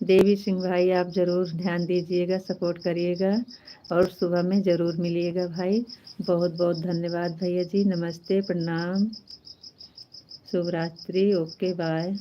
देवी सिंह भाई आप ज़रूर ध्यान दीजिएगा, सपोर्ट करिएगा और सुबह में ज़रूर मिलिएगा भाई। बहुत बहुत धन्यवाद भैया जी, नमस्ते प्रणाम, शुभ रात्रि, ओके बाय।